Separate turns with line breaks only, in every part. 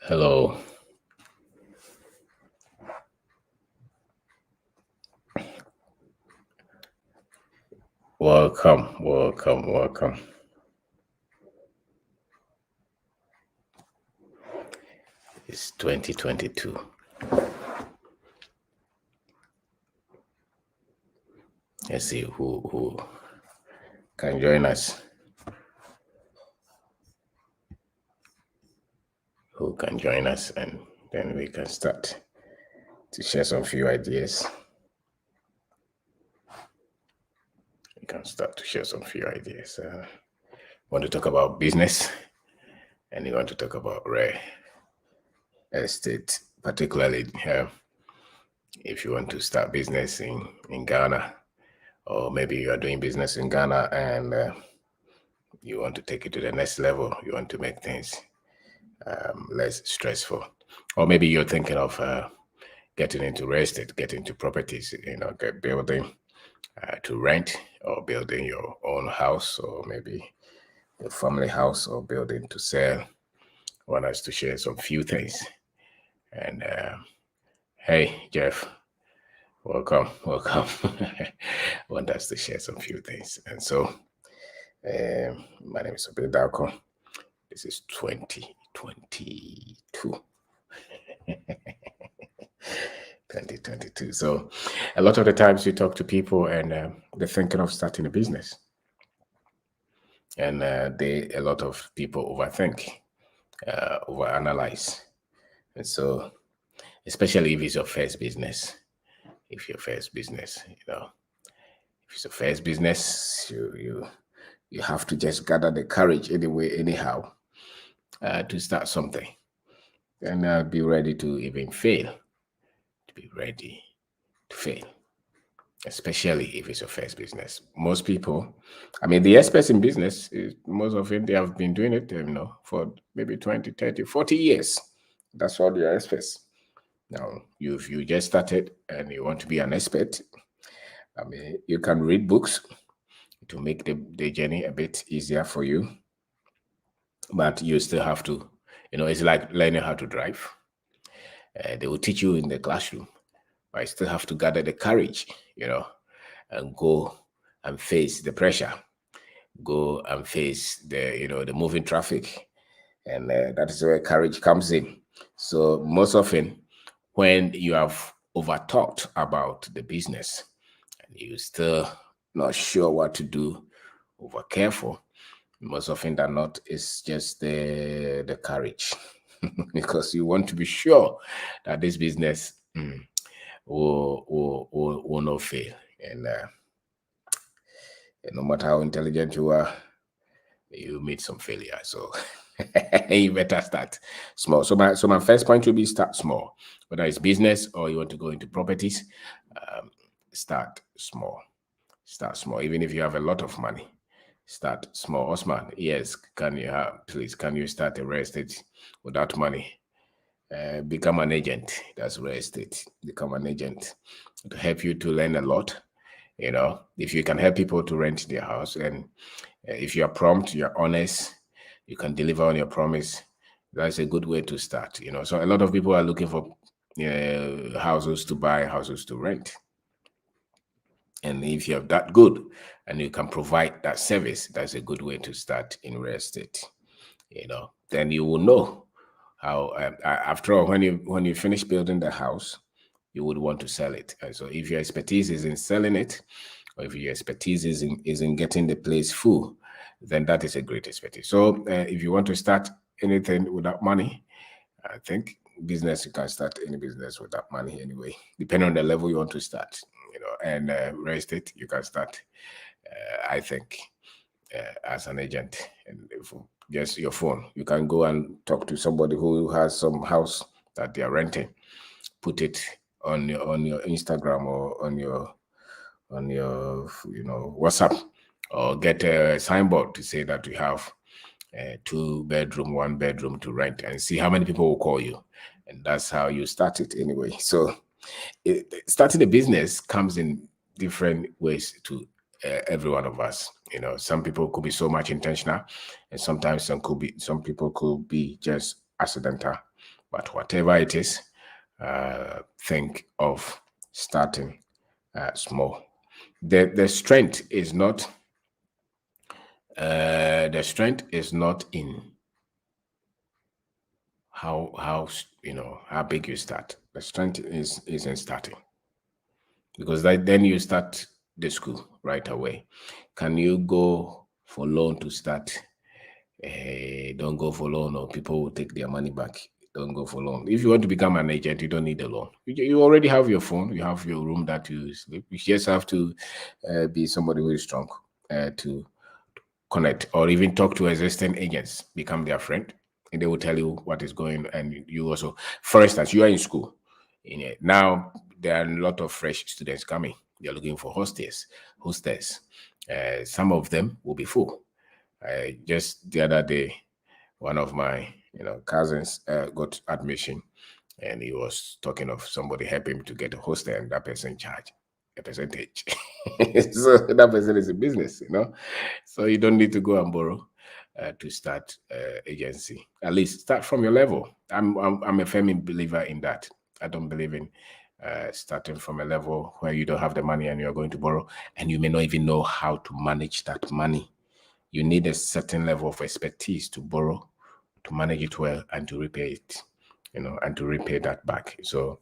Hello, welcome. It's 2022. Let's see who can join us. Who can join us, and then we can start to share some few ideas. We can start to share some few ideas. Want to talk about business, and you want to talk about rare estate, particularly if you want to start business in Ghana, or maybe you are doing business in Ghana and you want to take it to the next level. You want to make things less stressful, or maybe you're thinking of getting into real estate, getting into properties, building to rent, or building your own house, or maybe your family house, or building to sell. I want us to share some few things. And hey, Jeff, welcome. I want us to share some few things. And so, my name is Obed Dalco. This is 2022. 2022. So, a lot of the times you talk to people and they're thinking of starting a business, and a lot of people overthink, overanalyze, and so especially if it's your first business. If your first business, if it's your first business, you have to just gather the courage anyway, anyhow, to start something, and be ready to even fail. To be ready to fail, especially if it's your first business. Most people, I mean, the experts in business, most of it, they have been doing it, for maybe 20, 30, 40 years. That's all they are experts. Now, if you just started and you want to be an expert, I mean, you can read books to make the journey a bit easier for you, but you still have to, it's like learning how to drive. They will teach you in the classroom, but you still have to gather the courage, and go and face the pressure, go and face the moving traffic, and that is where courage comes in. So most often, when you have overtalked about the business and you still not sure what to do, over careful, most often than not, it's just the courage, because you want to be sure that this business will not fail. And no matter how intelligent you are, you meet some failure. So you better start small. So my first point will be start small. Whether it's business or you want to go into properties, start small. Start small. Even if you have a lot of money, start small. Osman, yes, can you start a real estate without money? Become an agent. That's real estate. Become an agent to help you to learn a lot. If you can help people to rent their house, and if you're prompt, you're honest, you can deliver on your promise, that's a good way to start. So a lot of people are looking for houses to buy, houses to rent. And if you're that good and you can provide that service, that's a good way to start in real estate. Then you will know how. After all, when you finish building the house, you would want to sell it. And so if your expertise is in selling it, or if your expertise is in getting the place full, then that is a great expertise. So if you want to start anything without money, I think business, you can start any business without money anyway, depending on the level you want to start. And real estate, you can start, I think, as an agent, and just your phone, you can go and talk to somebody who has some house that they are renting, put it on your Instagram, or on your WhatsApp, or get a signboard to say that you have a 2-bedroom, 1-bedroom to rent, and see how many people will call you. And that's how you start it anyway. So starting a business comes in different ways to every one of us. Some people could be so much intentional, and sometimes some people could be just accidental. But whatever it is, think of starting small. The strength is not in how how big you start. The strength is in starting, because then you start the school right away. Can you go for loan to start? Don't go for loan, or people will take their money back. Don't go for loan. If you want to become an agent, you don't need a loan. You already have your phone. You have your room that you sleep. You just have to be somebody who is strong to connect, or even talk to existing agents, become their friend, and they will tell you what is going. And you also, for instance, you are in school. Now there are a lot of fresh students coming. They're looking for hostess. Some of them will be full. Just the other day, one of my cousins got admission, and he was talking of somebody helping him to get a hostel, and that person charge a percentage. So that person is a business, so you don't need to go and borrow to start agency. At least start from your level. I'm a firm believer in that. I don't believe in starting from a level where you don't have the money and you're going to borrow, and you may not even know how to manage that money. You need a certain level of expertise to borrow, to manage it well, and to repay it, and to repay that back. So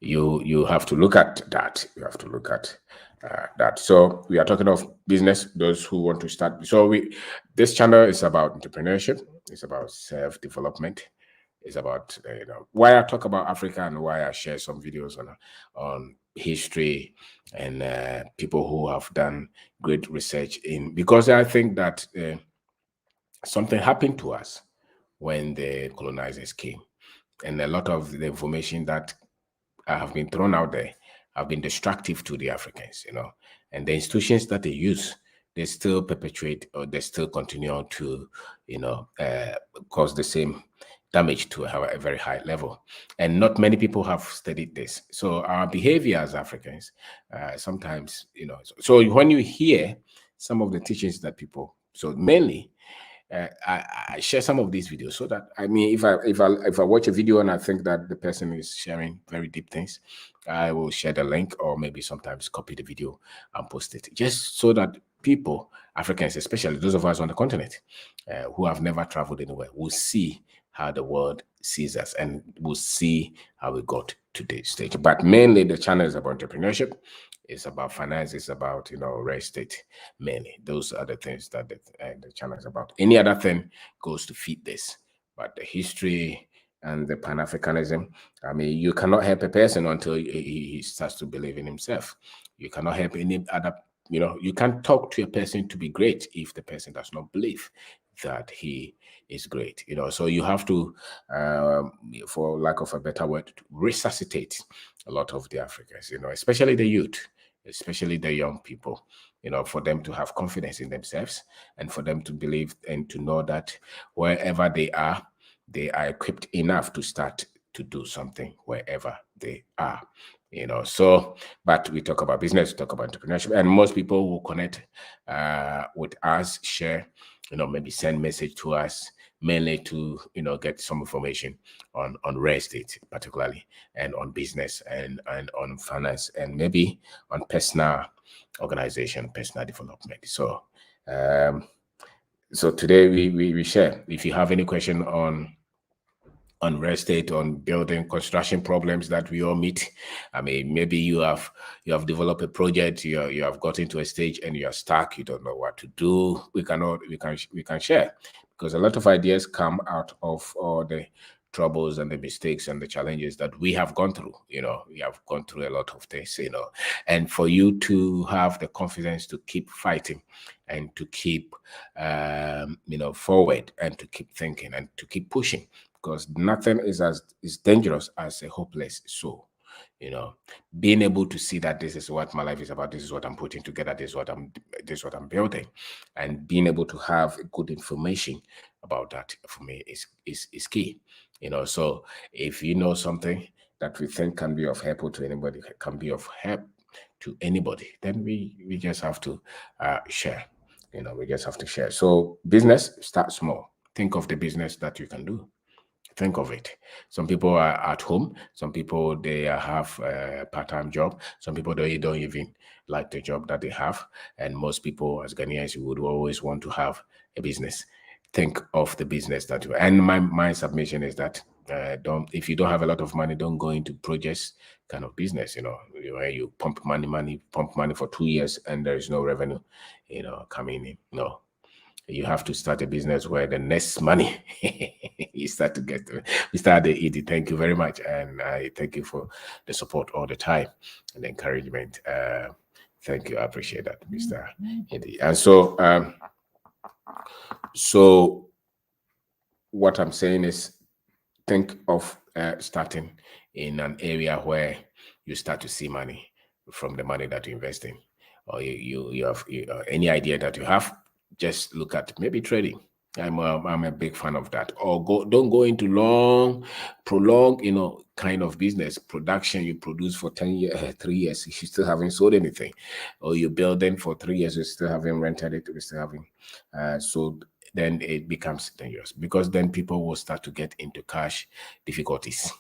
you have to look at that. You have to look at that. So we are talking of business, those who want to start. So this channel is about entrepreneurship. It's about self-development. It's about why I talk about Africa, and why I share some videos on history and people who have done great research because I think that something happened to us when the colonizers came, and a lot of the information that have been thrown out there have been destructive to the Africans, and the institutions that they use, they still perpetuate, or they still continue to, cause the same damage to a very high level. And not many people have studied this. So our behavior as Africans, sometimes, so when you hear some of the teachings that people, so mainly, I share some of these videos so that, if I watch a video and I think that the person is sharing very deep things, I will share the link, or maybe sometimes copy the video and post it, just so that people, Africans, especially those of us on the continent who have never traveled anywhere, will see how the world sees us, and will see how we got to this stage. But mainly the channel is about entrepreneurship. It's about finance. It's about, real estate, mainly. Those are the things that the channel is about. Any other thing goes to feed this. But the history and the Pan-Africanism, you cannot help a person until he starts to believe in himself. You cannot help any other, you can't talk to a person to be great if the person does not believe that he is great. So you have to, for lack of a better word, resuscitate a lot of the Africans, especially the youth, especially the young people, for them to have confidence in themselves, and for them to believe and to know that wherever they are equipped enough to start to do something wherever they are. So, but we talk about business, we talk about entrepreneurship, and most people will connect with us, share, maybe send message to us, mainly to, get some information on real estate particularly, and on business, and on finance, and maybe on personal organization, personal development. So, so today we share. If you have any question on real estate, on building, construction problems that we all meet, maybe you have developed a project, you have gotten to a stage and you are stuck, you don't know what to do. We can share, because a lot of ideas come out of all the troubles and the mistakes and the challenges that we have gone through. We have gone through a lot of things, and for you to have the confidence to keep fighting, and to keep forward, and to keep thinking, and to keep pushing, because nothing is as dangerous as a hopeless soul. Being able to see that this is what my life is about, this is what I'm putting together, this is what I'm building, and being able to have good information about that, for me, is key. So if you know something that we think can be of help to anybody, can be of help to anybody, then we just have to share. We just have to share. So business, start small. Think of the business that you can do. Think of it. Some people are at home. Some people, they have a part-time job. Some people, they don't even like the job that they have. And most people, as Ghanaians, would always want to have a business. Think of the business that you. And my submission is that don't, if you don't have a lot of money, don't go into projects kind of business. Where you pump money for 2 years and there is no revenue, coming in. No, you have to start a business where the next money you start to get. We start the ED. Thank you very much, and I thank you for the support all the time and the encouragement. Thank you, I appreciate that, Mr. Eddie. And so what I'm saying is, think of starting in an area where you start to see money from the money that you invest in, or you have any idea that you have. Just look at maybe trading. I'm a big fan of that. Or don't go into prolonged, kind of business production. You produce for 10 years, 3 years, you still haven't sold anything, or you build them for 3 years, you still haven't rented it, you still haven't. So then it becomes dangerous, because then people will start to get into cash difficulties.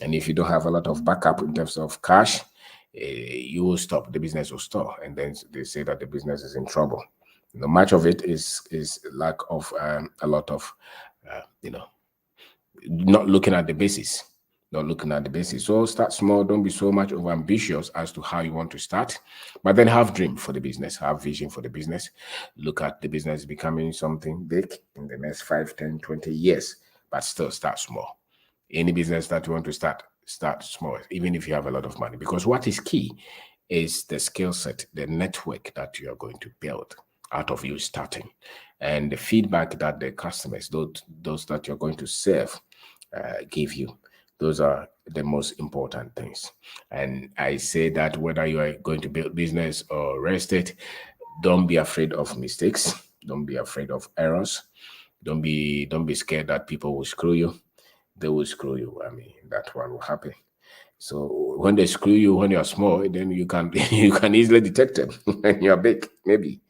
And if you don't have a lot of backup in terms of cash, you will stop. The business will stop, and then they say that the business is in trouble. Much of it is lack of a lot of, not looking at the basis. Not looking at the basis. So start small. Don't be so much over ambitious as to how you want to start, but then have dream for the business, have vision for the business. Look at the business becoming something big in the next 5, 10, 20 years, but still start small. Any business that you want to start small, even if you have a lot of money, because what is key is the skill set, the network that you are going to build out of you starting, and the feedback that the customers, those that you're going to serve, give you. Those are the most important things. And I say that whether you are going to build business or real estate, don't be afraid of mistakes. Don't be afraid of errors. Don't be scared that people will screw you. They will screw you. I mean, that one will happen. So when they screw you when you're small, then you can you can easily detect them when you're big, maybe.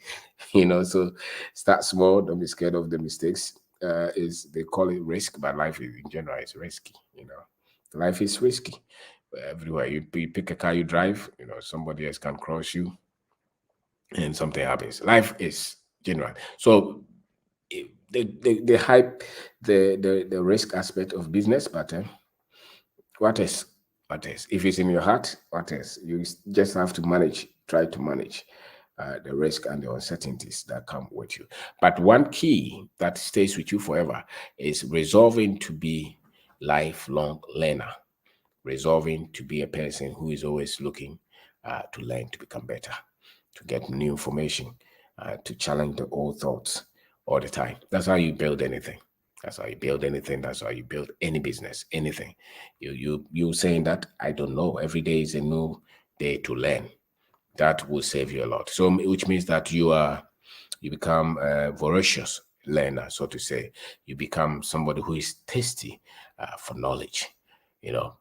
So start small. Don't be scared of the mistakes. They call it risk, but life in general is risky. Life is risky. Everywhere you pick a car, you drive. Somebody else can cross you, and something happens. Life is general. So the hype, the risk aspect of business, but what is? What is? If it's in your heart, what is? You just have to try to manage the risk and the uncertainties that come with you. But one key that stays with you forever is resolving to be lifelong learner, resolving to be a person who is always looking to learn, to become better, to get new information, to challenge the old thoughts all the time. That's how you build anything. That's how you build anything. That's how you build any business, anything. You saying that, I don't know. Every day is a new day to learn. That will save you a lot. So, which means that you become a voracious learner, so to say. You become somebody who is thirsty for knowledge.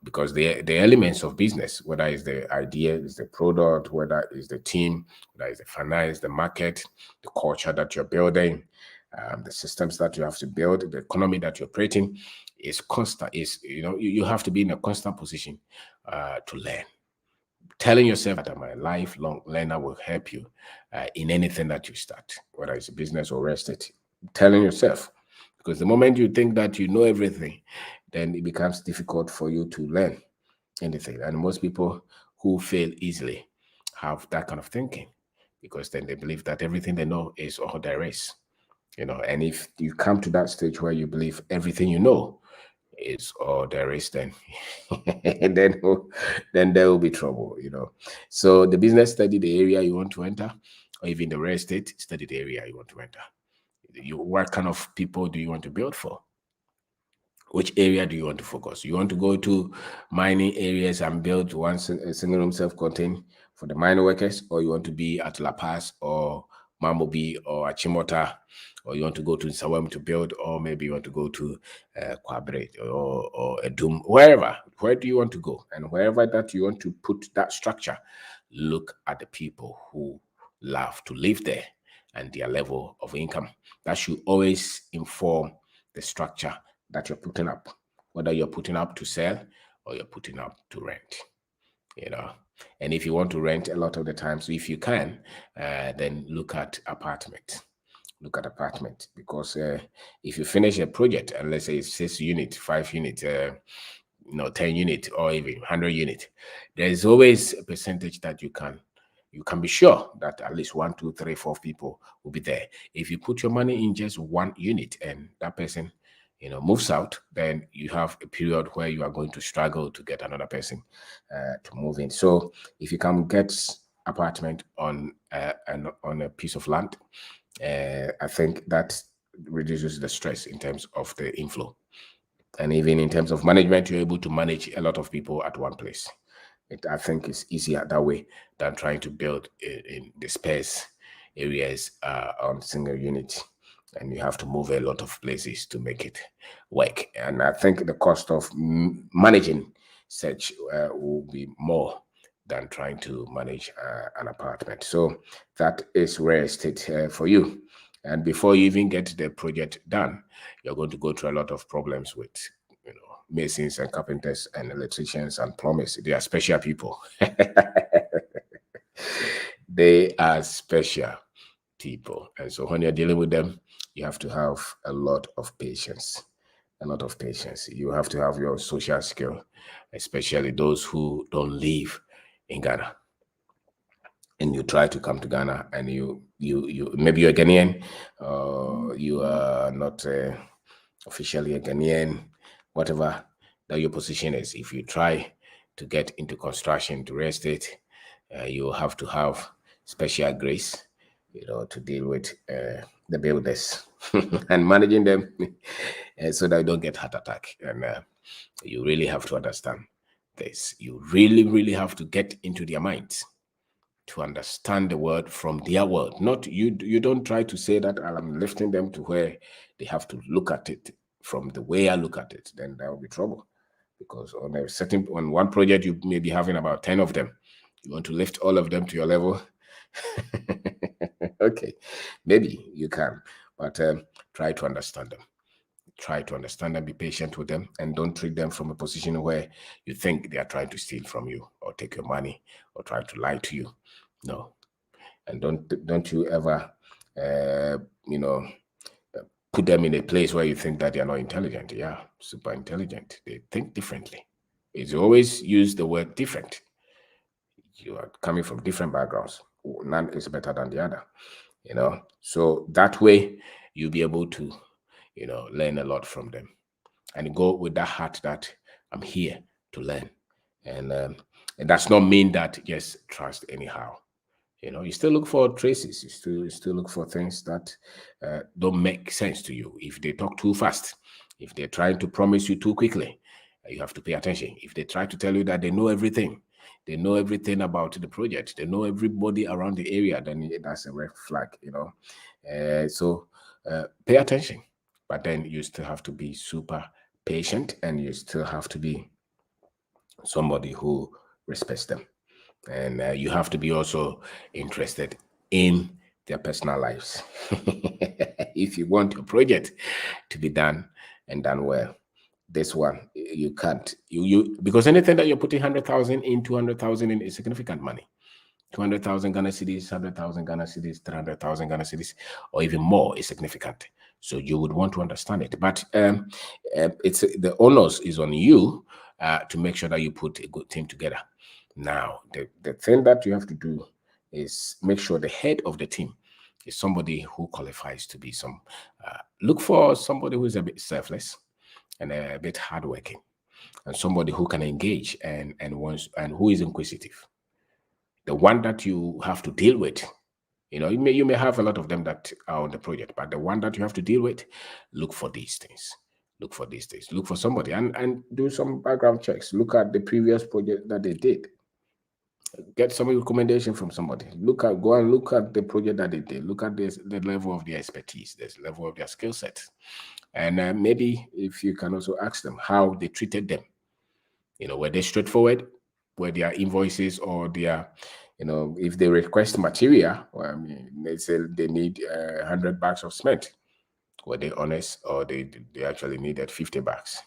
Because the elements of business, whether it's the idea, is the product, whether it's the team, whether it's the finance, the market, the culture that you're building, the systems that you have to build, the economy that you're operating, is constant. You have to be in a constant position to learn. Telling yourself that I'm a lifelong learner will help you in anything that you start, whether it's a business or real estate. Telling yourself, because the moment you think that you know everything, then it becomes difficult for you to learn anything. And most people who fail easily have that kind of thinking, because then they believe that everything they know is all there is. And if you come to that stage where you believe everything you know is all there is, then then there will be trouble. So the business, study the area you want to enter, or even the real estate, study the area you want to enter. What kind of people do you want to build for? Which area do you want to focus? You want to go to mining areas and build a single room self-contained for the mine workers, or you want to be at La Paz or Mambobi or Achimota, or you want to go to Sawam to build, or maybe you want to go to Kwabre or Edum, wherever. Where do you want to go? And wherever that you want to put that structure, look at the people who love to live there and their level of income. That should always inform the structure that you're putting up. whether you're putting up to sell or you're putting up to rent. And if you want to rent, a lot of the times, if you can, then look at apartment. Look at apartment, because if you finish a project, and let's say it's 6 unit, 5 unit, 10 unit, or even 100 unit, there is always a percentage that you can be sure that at least 1, 2, 3, 4 people will be there. If you put your money in just 1 unit and that person moves out, then you have a period where you are going to struggle to get another person to move in. So if you can get apartment on a piece of land, I think that reduces the stress in terms of the inflow. And even in terms of management, you're able to manage a lot of people at one place. I think it's easier that way than trying to build in the sparse areas on single units. And you have to move a lot of places to make it work. And I think the cost of managing such will be more than trying to manage an apartment. So that is real estate for you. And before you even get the project done, you're going to go through a lot of problems with masons and carpenters and electricians and plumbers. They are special people. They are special people. And so when you're dealing with them, you have to have a lot of patience. A lot of patience. You have to have your social skill, especially those who don't live in Ghana. And you try to come to Ghana, and you maybe you're a Ghanaian, you are not officially a Ghanaian, whatever that your position is. If you try to get into construction, to real estate, you have to have special grace, to deal with the builders and managing them so that you don't get heart attack. And you really have to understand this. You really, really have to get into their minds to understand the word from their world. Not you don't try to say that I'm lifting them to where they have to look at it from the way I look at it. Then there will be trouble, because on one project you may be having about 10 of them. You want to lift all of them to your level. Okay, maybe you can, but try to understand them. Try to understand them, be patient with them, and don't treat them from a position where you think they are trying to steal from you or take your money or try to lie to you. No. And don't you ever put them in a place where you think that they are not intelligent. Yeah, super intelligent. They think differently. It's always use the word different. You are coming from different backgrounds. None is better than the other. So that way you'll be able to learn a lot from them, and go with that heart that I'm here to learn. And it does not mean that just trust anyhow. You still look for traces. You still look for things that don't make sense to you. If they talk too fast, if they're trying to promise you too quickly, you have to pay attention. If they try to tell you that they know everything about the project, they know everybody around the area, then that's a red flag. So pay attention. But then you still have to be super patient, and you still have to be somebody who respects them. And you have to be also interested in their personal lives. If you want your project to be done and done well, this one you can't. Because anything that you're putting 100,000 in, 200,000 in is significant money. 200,000 Ghana cedis, 100,000 Ghana cedis, 300,000 Ghana cedis, or even more is significant. So you would want to understand it. But it's the onus is on you to make sure that you put a good team together. Now, the thing that you have to do is make sure the head of the team is somebody who qualifies to be look for somebody who is a bit selfless and a bit hardworking, and somebody who can engage and who is inquisitive. The one that you have to deal with, you may have a lot of them that are on the project, but the one that you have to deal with, look for these things. Look for these things. Look for somebody and do some background checks. Look at the previous project that they did. Get some recommendation from somebody. Go and look at the project that they did. Look at the level of their expertise, the level of their skill set. And maybe if you can also ask them how they treated them. Were they straightforward? Were their invoices or their, if they request material, they say they need 100 bags of cement. Were they honest, or they actually needed 50 bucks?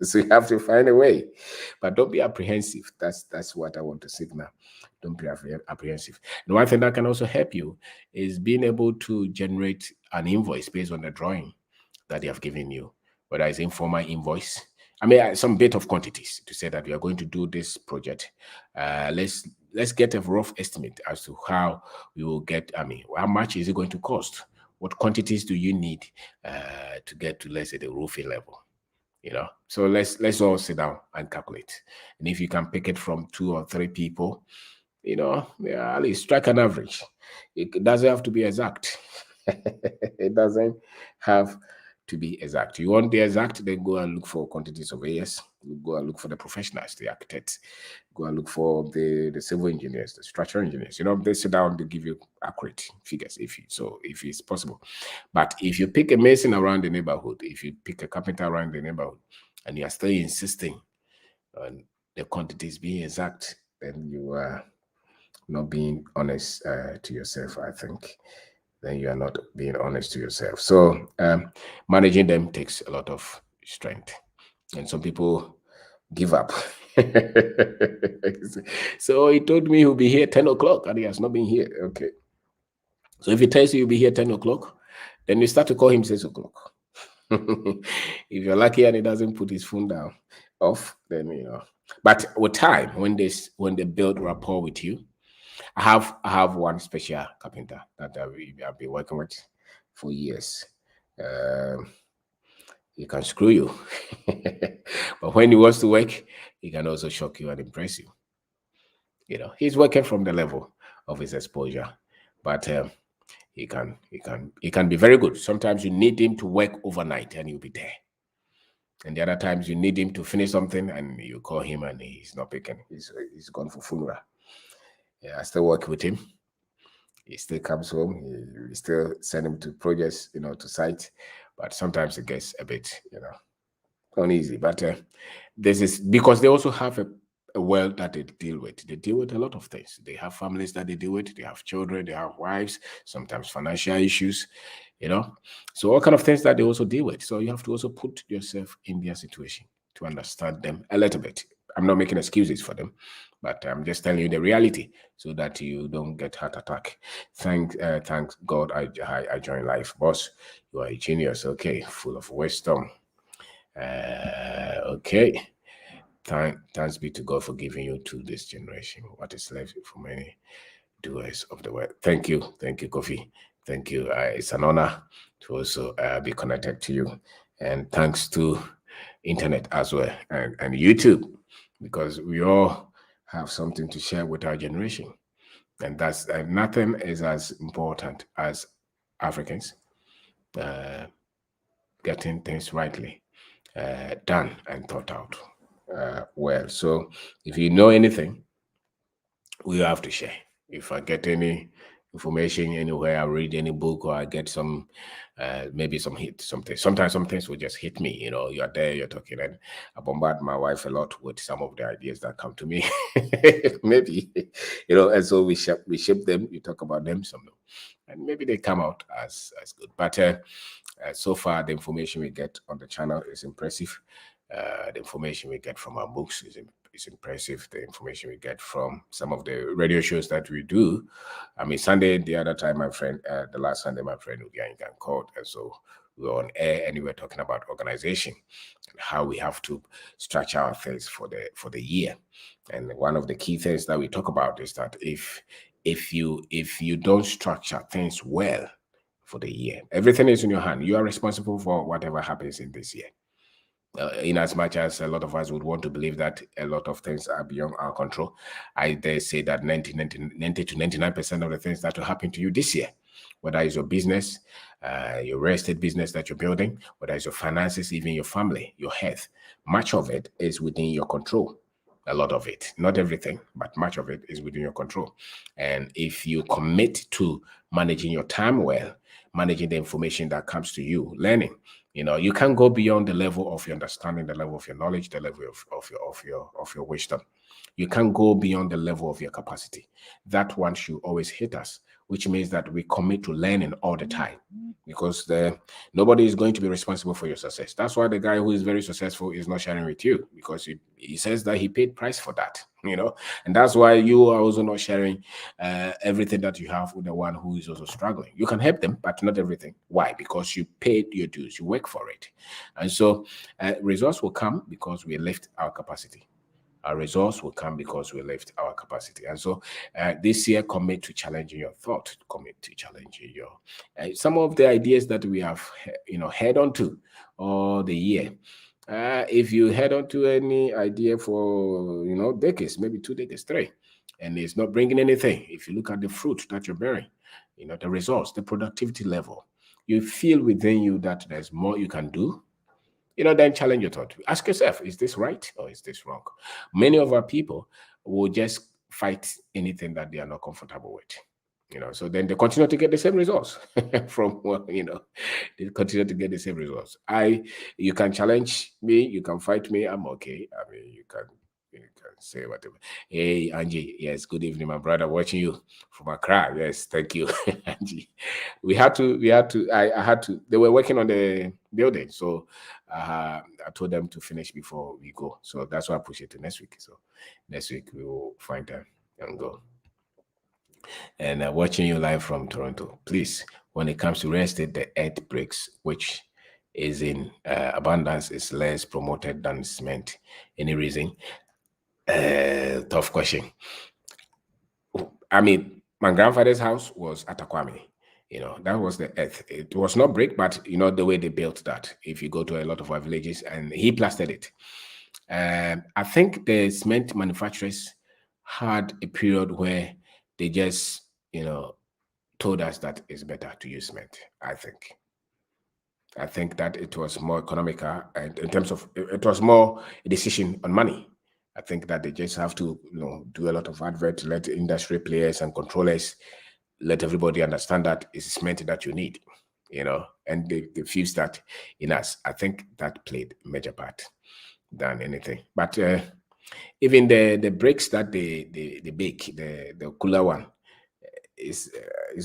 So you have to find a way, but don't be apprehensive. That's what I want to signal. Don't be apprehensive. And one thing that can also help you is being able to generate an invoice based on the drawing that they have given you, whether it's informal invoice. I mean, some bit of quantities to say that we are going to do this project. Let's get a rough estimate as to how we will get. I mean, how much is it going to cost? What quantities do you need to get to, let's say, the roofing level? So let's all sit down and calculate. And if you can pick it from 2 or 3 people, at least strike an average. It doesn't have to be exact. It doesn't have to be exact. You want the exact, then go and look for quantity surveyors. Go and look for the professionals, the architects. Go and look for the civil engineers, the structural engineers. They sit down to give you accurate figures if it's possible. But if you pick a mason around the neighborhood, if you pick a carpenter around the neighborhood, and you are still insisting on the quantities being exact, then you are not being honest to yourself, I think. Then you are not being honest to yourself. So managing them takes a lot of strength. And some people give up. So he told me he'll be here 10 o'clock and he has not been here. Okay. So if he tells you he'll be here 10 o'clock, then you start to call him 6 o'clock. If you're lucky and he doesn't put his phone down off, then But with time, when they build rapport with you, I have one special carpenter that I've been working with for years. He can screw you, but when he wants to work, he can also shock you and impress you. He's working from the level of his exposure, but he can be very good. Sometimes you need him to work overnight and he'll be there. And the other times you need him to finish something and you call him and he's not picking. He's gone for funeral. Yeah, I still work with him. He still comes home. We still send him to projects, to site. But sometimes it gets a bit, uneasy. But this is because they also have a world that they deal with. They deal with a lot of things. They have families that they deal with. They have children. They have wives. Sometimes financial issues, So all kind of things that they also deal with. So you have to also put yourself in their situation to understand them a little bit. I'm not making excuses for them, but I'm just telling you the reality so that you don't get heart attack. Thank God I joined life, boss. You are a genius. Okay, full of wisdom. Okay. Thanks be to God for giving you to this generation. What is left for many doers of the word. Thank you, Kofi. Thank you. It's an honor to also be connected to you, and thanks to internet as well and YouTube, because we all have something to share with our generation, and that's nothing is as important as Africans getting things rightly done and thought out well. So if you know anything, we have to share. If I get any information anywhere, I read any book, or I get some maybe some hit something. Sometimes some things will just hit me. You're there, you're talking, and I bombard my wife a lot with some of the ideas that come to me. Maybe, and so we shape them. You talk about them some, and maybe they come out as good. But so far, the information we get on the channel is impressive. The information we get from our books is impressive. The information we get from some of the radio shows that we do. I mean, Sunday, the other time, my friend, the last Sunday, my friend Ugiangan called, and so we were on air and we were talking about organization and how we have to structure our things for the year. And one of the key things that we talk about is that if you don't structure things well for the year, everything is in your hand. You are responsible for whatever happens in this year. In as much as a lot of us would want to believe that a lot of things are beyond our control, I dare say that 90 to 99% of the things that will happen to you this year, whether it's your business, your real estate business that you're building, whether it's your finances, even your family, your health, much of it is within your control. A lot of it, not everything, but much of it is within your control. And if you commit to managing your time well, managing the information that comes to you, learning, you can't go beyond the level of your understanding, the level of your knowledge, the level of your wisdom. You can't go beyond the level of your capacity. That one should always hit us, which means that we commit to learning all the time, because nobody is going to be responsible for your success. That's why the guy who is very successful is not sharing with you, because he says that he paid price for that, and that's why you are also not sharing everything that you have with the one who is also struggling. You can help them, but not everything. Why? Because you paid your dues, you work for it. And so results will come because we lift our capacity. Our results will come because we lift our capacity. And so this year, commit to challenging your thought, commit to challenging your some of the ideas that we have head on to all the year. If you head on to any idea for decades, maybe 2 decades, 3, and it's not bringing anything, if you look at the fruit that you're bearing, the results, the productivity level, you feel within you that there's more you can do, then challenge your thought. Ask yourself, is this right or is this wrong? Many of our people will just fight anything that they are not comfortable with. So then they continue to get the same results from they continue to get the same results. You can challenge me, you can fight me, I'm okay. I mean, you can say whatever. Hey, Angie, yes, good evening, my brother, watching you from Accra. Yes, thank you, Angie. I had to, they were working on the building, so I told them to finish before we go. So that's why I push it to next week. So next week we will find time and go. And watching you live from Toronto. Please, when it comes to real estate, the earth bricks, which is in abundance, is less promoted than cement. Any reason? Tough question. I mean, my grandfather's house was at Atakwame. That was the earth. It was not brick, but the way they built that. If you go to a lot of our villages, and he plastered it. I think the cement manufacturers had a period where they just, told us that it's better to use cement. I think that it was more economical, and in terms of, it was more a decision on money. I think that they just have to, do a lot of advert, let industry players and controllers let everybody understand that it's cement that you need, and they fuse that in us. I think that played a major part than anything. But even the bricks that they bake, the cooler one, is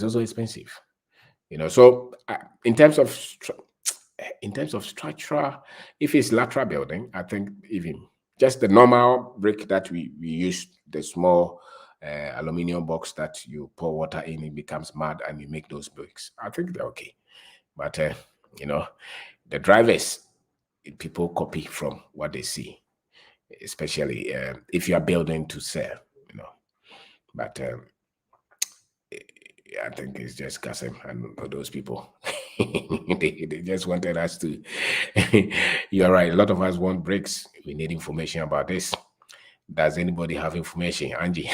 also expensive. So in terms of structure, if it's lateral building, I think even just the normal brick that we use, the small aluminium box that you pour water in, it becomes mud, and you make those bricks. I think they're okay. But the drivers, people copy from what they see, especially if you are building to sell. But I think it's just Kasim and those people. they just wanted us to. You're right. A lot of us want bricks. We need information about this. Does anybody have information, Angie?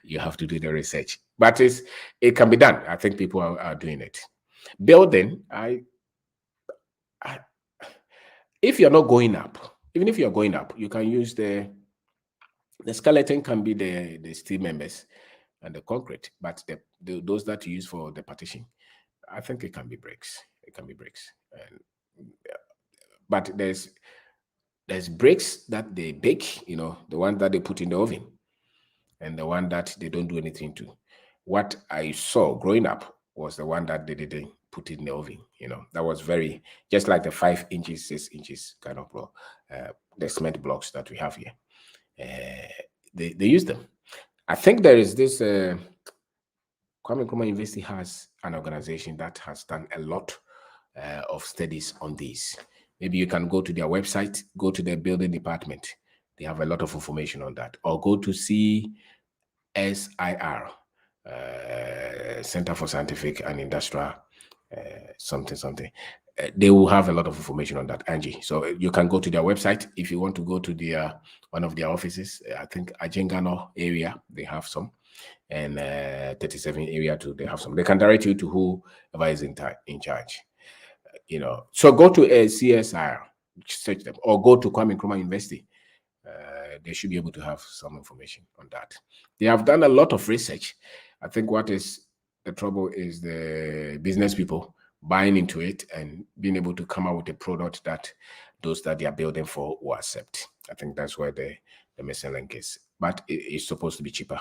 You have to do the research, but it can be done. I think people are doing it. Building, if you're not going up, even if you're going up, you can use the skeleton can be the steel members and the concrete, but those that you use for the partition, I think it can be bricks. It can be bricks. But there's bricks that they bake, the one that they put in the oven, and the one that they don't do anything to. What I saw growing up was the one that they didn't put in the oven. That was very, just like the 5 inches, 6 inches kind of block, the cement blocks that we have here. They use them. I think there is this Kwame Nkrumah University has an organization that has done a lot of studies on this. Maybe you can go to their website, go to their building department. They have a lot of information on that. Or go to CSIR, Center for Scientific and Industrial something. They will have a lot of information on that, Angie. So you can go to their website. If you want to go to their one of their offices, I think Ajengano area, they have some, and 37 area too, they have some. They can direct you to whoever is in charge. So go to a CSIR, search them, or go to Kwame Nkrumah University. They should be able to have some information on that. They have done a lot of research. I think what is the trouble is the business people buying into it and being able to come out with a product that those that they are building for will accept. I think that's where the the missing link is. But it's supposed to be cheaper.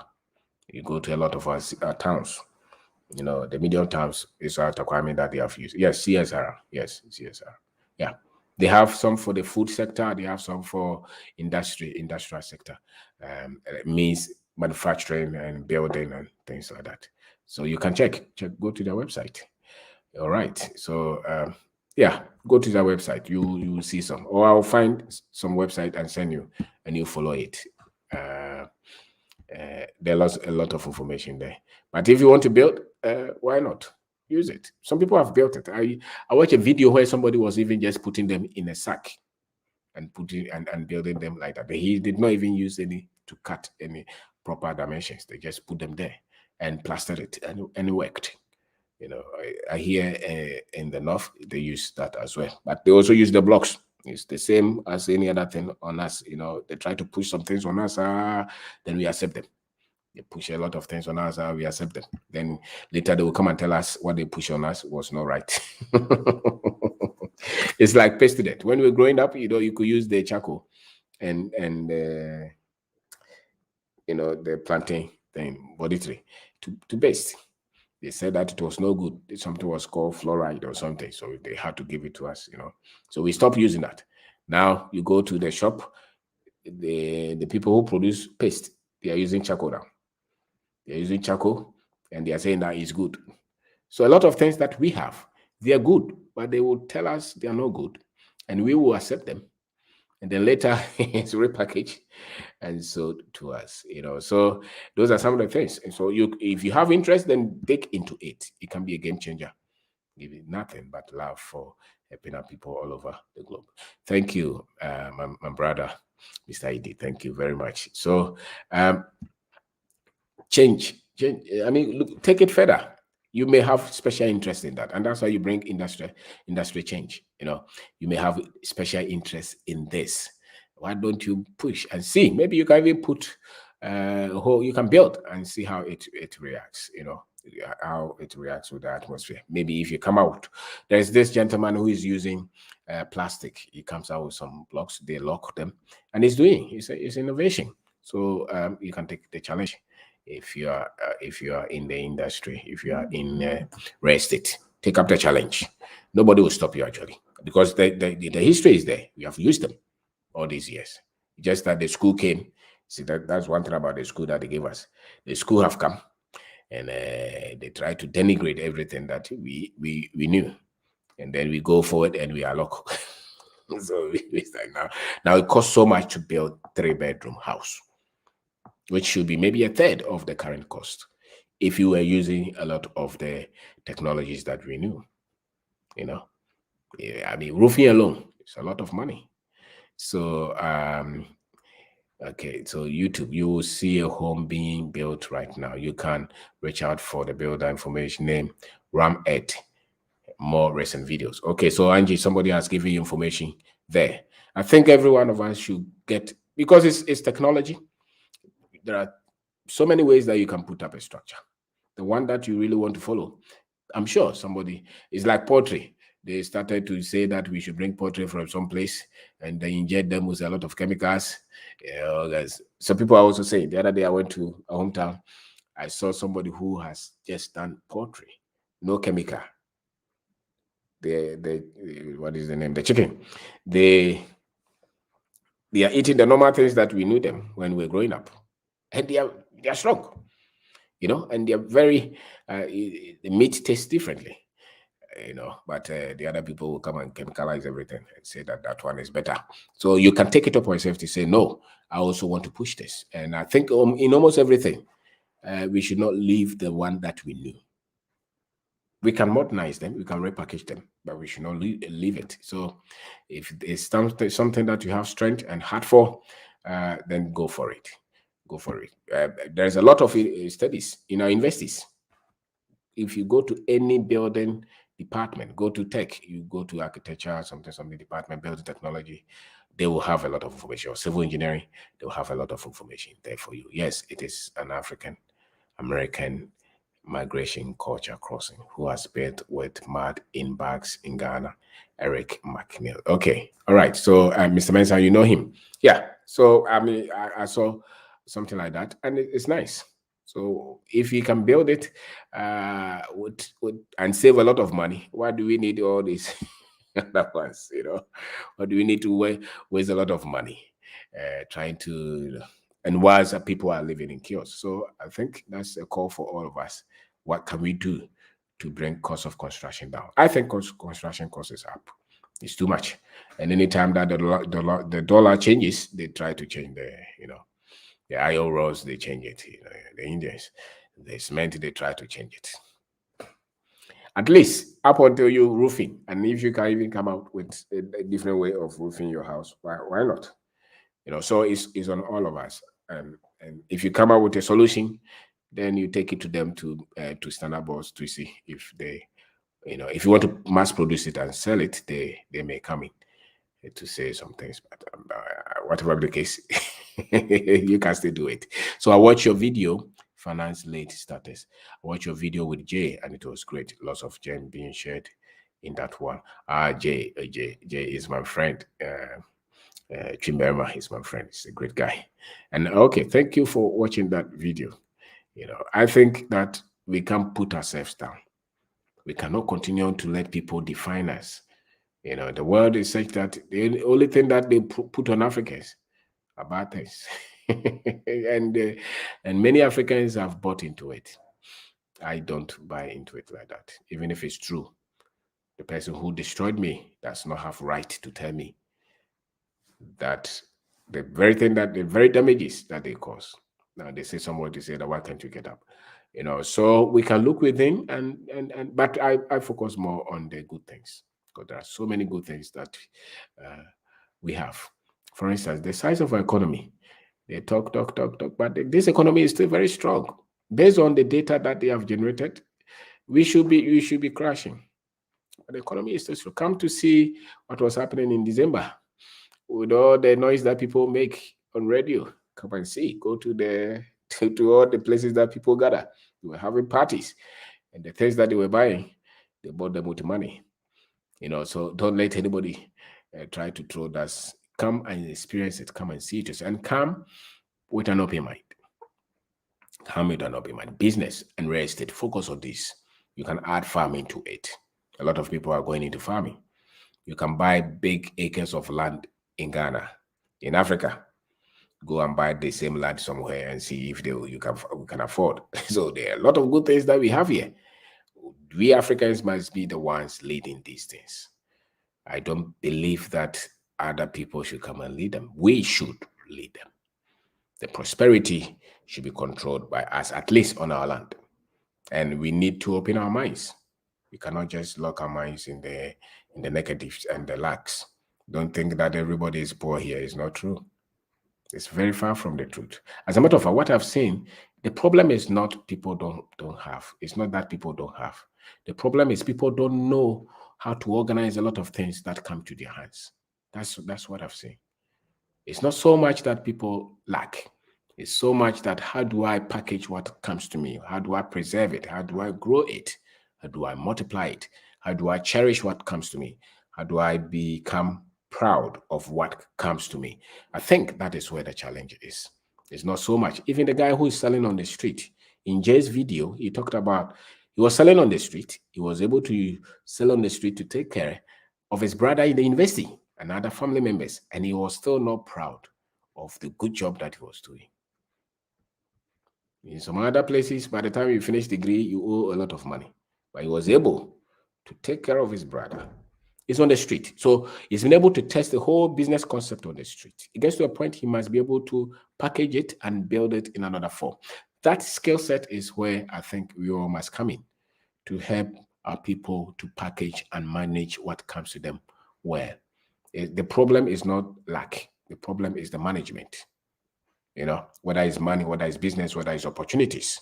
You go to a lot of our towns, you know, the medium towns is a requirement that they have used. Yes, CSR. Yes, CSR. Yeah. They have some for the food sector. They have some for industrial sector. It means manufacturing and building and things like that. So you can check, go to their website. All right. So yeah, go to their website. You will see some, or I'll find some website and send you, and you follow it. There's a lot of information there. But if you want to build, why not use it? Some people have built it. I watched a video where somebody was even just putting them in a sack and putting and building them like that. He did not even use any to cut any proper dimensions. They just put them there and plastered it, and it worked. You know, I hear in the north they use that as well, but they also use the blocks. It's the same as any other thing on us. You know, they try to push some things on us, then we accept them. They push a lot of things on us, we accept them. Then later they will come and tell us what they push on us was not right. It's like pasted it. When we were growing up, you know, you could use the charcoal and you know, the plantain thing, body tree to paste. They said that it was no good. Something was called fluoride or something. So they had to give it to us, you know. So we stopped using that. Now you go to the shop, the people who produce paste, they are using charcoal now. They're using charcoal and they are saying that it's good. So a lot of things that we have, they are good, but they will tell us they are not good. And we will accept them. And then later it's repackaged and sold to us, you know. So those are some of the things. And so if you have interest, then dig into it. It can be a game changer. Give it nothing but love for helping out people all over the globe. Thank you, my brother, Mr. Idi. Thank you very much. So change. I mean, look, take it further. You may have special interest in that, and that's why you bring industry change. You know, you may have special interest in this. Why don't you push and see? Maybe you can even put you can build and see how it reacts. You know, how it reacts with the atmosphere. Maybe if you come out, there's this gentleman who is using plastic. He comes out with some blocks. They lock them, and it's innovation. So you can take the challenge. If you are in the industry, if you are in real estate, take up the challenge. Nobody will stop you actually, because the history is there. We have used them all these years. Just that the school came. See, that's one thing about the school that they gave us. The school have come and they try to denigrate everything that we knew, and then we go forward and we are local. So it's like now it costs so much to build 3-bedroom house, which should be maybe a third of the current cost if you were using a lot of the technologies that we knew. You know, I mean, roofing alone is a lot of money. So, okay, so YouTube, you will see a home being built right now. You can reach out for the builder information name, Ram8, more recent videos. Okay, so Angie, somebody has given you information there. I think every one of us should get, because it's technology. There are so many ways that you can put up a structure. The one that you really want to follow, I'm sure somebody is like poultry. They started to say that we should bring poultry from some place and they inject them with a lot of chemicals. You know, so people are also saying, the other day I went to a hometown, I saw somebody who has just done poultry, no chemical. What is the name? The chicken. They are eating the normal things that we knew them when we were growing up. And they are strong, you know, and they are very, the meat tastes differently, you know, but the other people will come and chemicalize everything and say that one is better. So you can take it upon yourself to say, no, I also want to push this. And I think in almost everything, we should not leave the one that we knew. We can modernize them, we can repackage them, but we should not leave it. So if it's something that you have strength and heart for, then go for it. Go for it. There's a lot of studies in our universities. If you go to any building department, go to tech, you go to architecture, something department, building technology, they will have a lot of information. Or civil engineering, they will have a lot of information there for you. Yes, it is an African American Migration Culture Crossing, who has built with mad in bags in Ghana, Eric McNeil. Okay, all right. So, Mr. Mensah, you know him. Yeah. So, I mean, I saw something like that, and it's nice. So, if you can build it and save a lot of money, why do we need all these other ones? Or do we need to waste a lot of money trying to, and whilst people are living in chaos? So, I think that's a call for all of us. What can we do to bring cost of construction down? I think construction cost is up. It's too much. And anytime that the dollar changes, they try to change the IORs, they change it. The Indians, the cement, they try to change it. At least up until you roofing. And if you can even come out with a different way of roofing your house, why not? So it's on all of us. And if you come out with a solution, then you take it to them to standard boards to see if they, if you want to mass produce it and sell it, they may come in to say some things. But whatever the case, you can still do it. So I watched your video, finance late status. I watched your video with Jay, and it was great. Lots of gems being shared in that one. Jay is my friend. Chimberma is my friend. He's a great guy. And okay, thank you for watching that video. I think that we can't put ourselves down. We cannot continue to let people define us. The world is such that the only thing that they put on Africans are bad things. and many Africans have bought into it. I don't buy into it like that. Even if it's true, the person who destroyed me does not have right to tell me that the very damages that they cause. Now they say somebody say that, why can't you get up? So we can look within but I focus more on the good things, because there are so many good things that we have. For instance, the size of our economy. They talk, but this economy is still very strong. Based on the data that they have generated, we should be crashing. But the economy is still strong. Come to see what was happening in December with all the noise that people make on radio. Come and see. Go to to all the places that people gather. They were having parties, and the things that they were buying, they bought them with money. So don't let anybody try to throw that. Come and experience it. Come and see it, and come with an open mind. Come with an open mind. Business and real estate. Focus on this. You can add farming to it. A lot of people are going into farming. You can buy big acres of land in Ghana, in Africa. Go and buy the same land somewhere and see if we can afford. So there are a lot of good things that we have here. We Africans must be the ones leading these things. I don't believe that other people should come and lead them. We should lead them. The prosperity should be controlled by us, at least on our land. And we need to open our minds. We cannot just lock our minds in the negatives and the lacks. Don't think that everybody is poor here. It's not true. It's very far from the truth. As a matter of fact, what I've seen, the problem is not people don't have. It's not that people don't have. The problem is people don't know how to organize a lot of things that come to their hands. That's what I've seen. It's not so much that people lack. It's so much that, how do I package what comes to me? How do I preserve it? How do I grow it? How do I multiply it? How do I cherish what comes to me? How do I become proud of what comes to me? I think that is where the challenge is. It's not so much. Even the guy who is selling on the street, in Jay's video, he talked about, he was selling on the street. He was able to sell on the street to take care of his brother in the university and other family members, and he was still not proud of the good job that he was doing. In some other places, by the time you finish degree, you owe a lot of money. But he was able to take care of his brother. He's on the street. So he's been able to test the whole business concept on the street. It gets to a point he must be able to package it and build it in another form. That skill set is where I think we all must come in to help our people to package and manage what comes to them well. The problem is not lack. The problem is the management. Whether it's money, whether it's business, whether it's opportunities,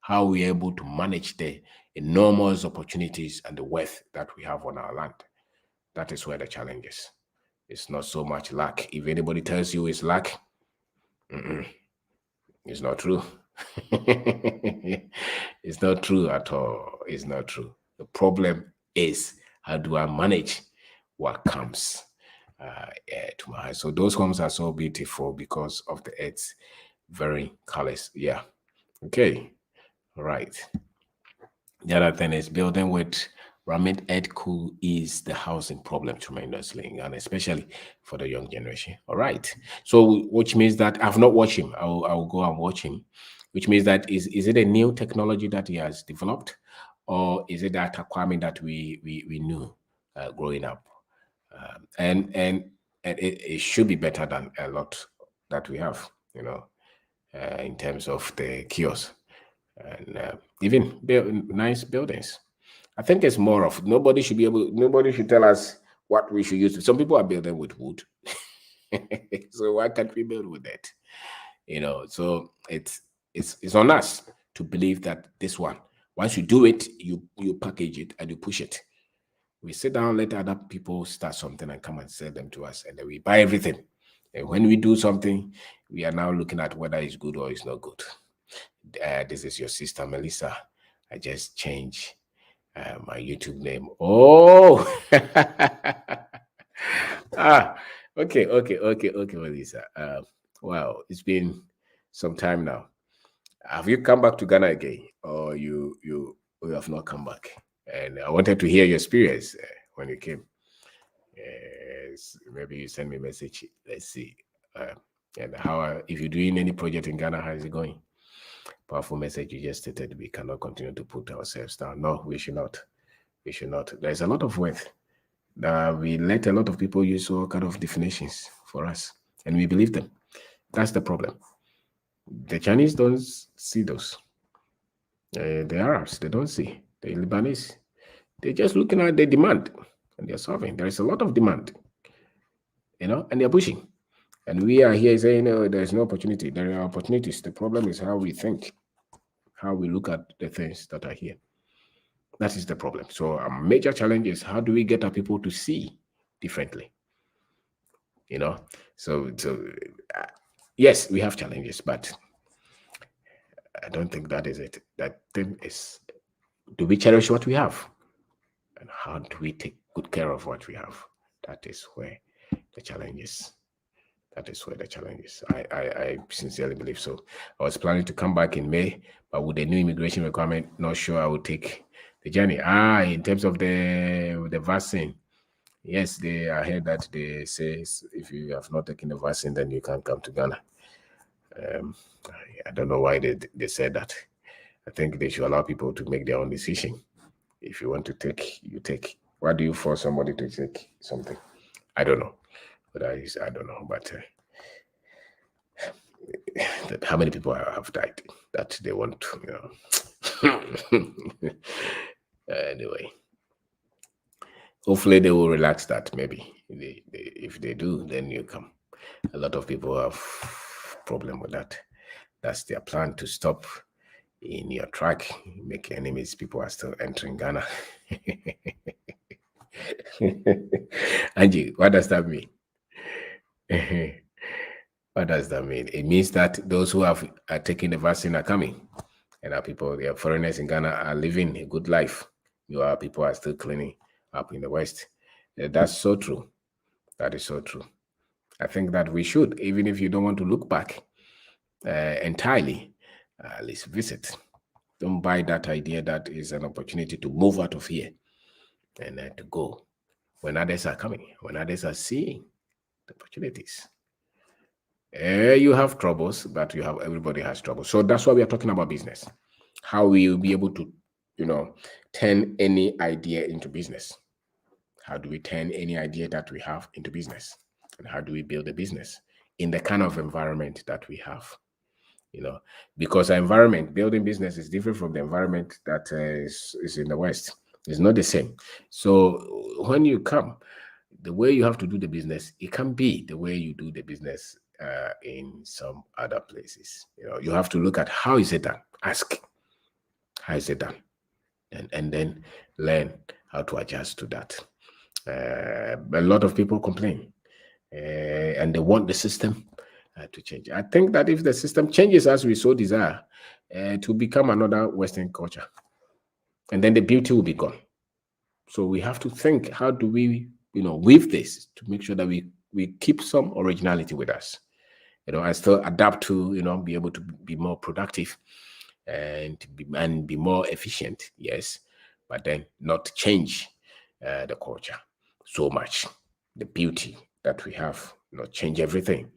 how we're able to manage the enormous opportunities and the wealth that we have on our land. That is where the challenge is. It's not so much lack. If anybody tells you it's lack, it's not true. It's It's not true at all. It's not true. The problem is, how do I manage what comes to my eyes? So those homes are so beautiful because of the earth's very colors. Yeah. Okay. All right. The other thing is building with Ramid Ed Cool is the housing problem tremendously, and especially for the young generation. All right. So, which means that I've not watched him. I'll go and watch him. Which means that is it a new technology that he has developed, or is it that Aquaman that we knew growing up? And it should be better than a lot that we have, in terms of the kiosks and even nice buildings. I think it's more of nobody should tell us what we should use. Some people are building with wood. So why can't we build with that? So it's on us to believe that this one, once you do it, you package it and you push it. We sit down, let other people start something and come and sell them to us, and then we buy everything. And when we do something, we are now looking at whether it's good or it's not good. This is your sister Melissa. I just changed my YouTube name. Oh, okay, Melissa. Wow, it's been some time now. Have you come back to Ghana again, or you have not come back? And I wanted to hear your experience when you came. Maybe you send me a message. Let's see. And how, if you're doing any project in Ghana, how is it going? Powerful message you just stated. We cannot continue to put ourselves down. No, we should not. We should not. There's a lot of worth. We let a lot of people use all kind of definitions for us, and we believe them. That's the problem. The Chinese don't see those. The Arabs, they don't see. The Lebanese, they're just looking at the demand and they're solving. There is a lot of demand, and they're pushing. And we are here saying, no, there's no opportunity. There are opportunities. The problem is how we think, how we look at the things that are here. That is the problem. So a major challenge is, how do we get our people to see differently? So yes, we have challenges, but I don't think that is it. That thing is, do we cherish what we have? And how do we take good care of what we have? That is where the challenge is. That is where the challenge is. I sincerely believe so. I was planning to come back in May, but with the new immigration requirement, not sure I will take the journey. In terms of the vaccine, yes, I heard that they say if you have not taken the vaccine, then you can't come to Ghana. I don't know why they said that. I think they should allow people to make their own decision. If you want to take, you take. Why do you force somebody to take something? I don't know. But I don't know. But how many people have died that they want to, anyway. Hopefully they will relax that. Maybe if they do, then you come. A lot of people have problem with that. That's their plan, to stop in your track, make enemies. People are still entering Ghana. Angie, what does that mean? What does that mean? It means that those who are taking the vaccine are coming, and our people, the foreigners in Ghana, are living a good life. Your people are still cleaning up in the West. That's so true. That is so true. I think that we should, even if you don't want to look back entirely, at least visit. Don't buy that idea that is an opportunity to move out of here and to go when others are coming, when others are seeing the opportunities. You have troubles, but everybody has troubles. So that's why we are talking about business. How will you be able to, turn any idea into business? How do we turn any idea that we have into business? And how do we build a business in the kind of environment that we have? Because our environment, building business, is different from the environment that is in the West. It's not the same. So when you come, the way you have to do the business, it can be the way you do the business in some other places. You have to look at how is it done. Ask, how is it done? And then learn how to adjust to that. A lot of people complain and they want the system to change. I think that if the system changes as we so desire, to become another Western culture, and then the beauty will be gone. So we have to think, how do we, weave this to make sure that we keep some originality with us, and still adapt to, be able to be more productive and be more efficient, yes, but then not change the culture so much, the beauty that we have, not change everything.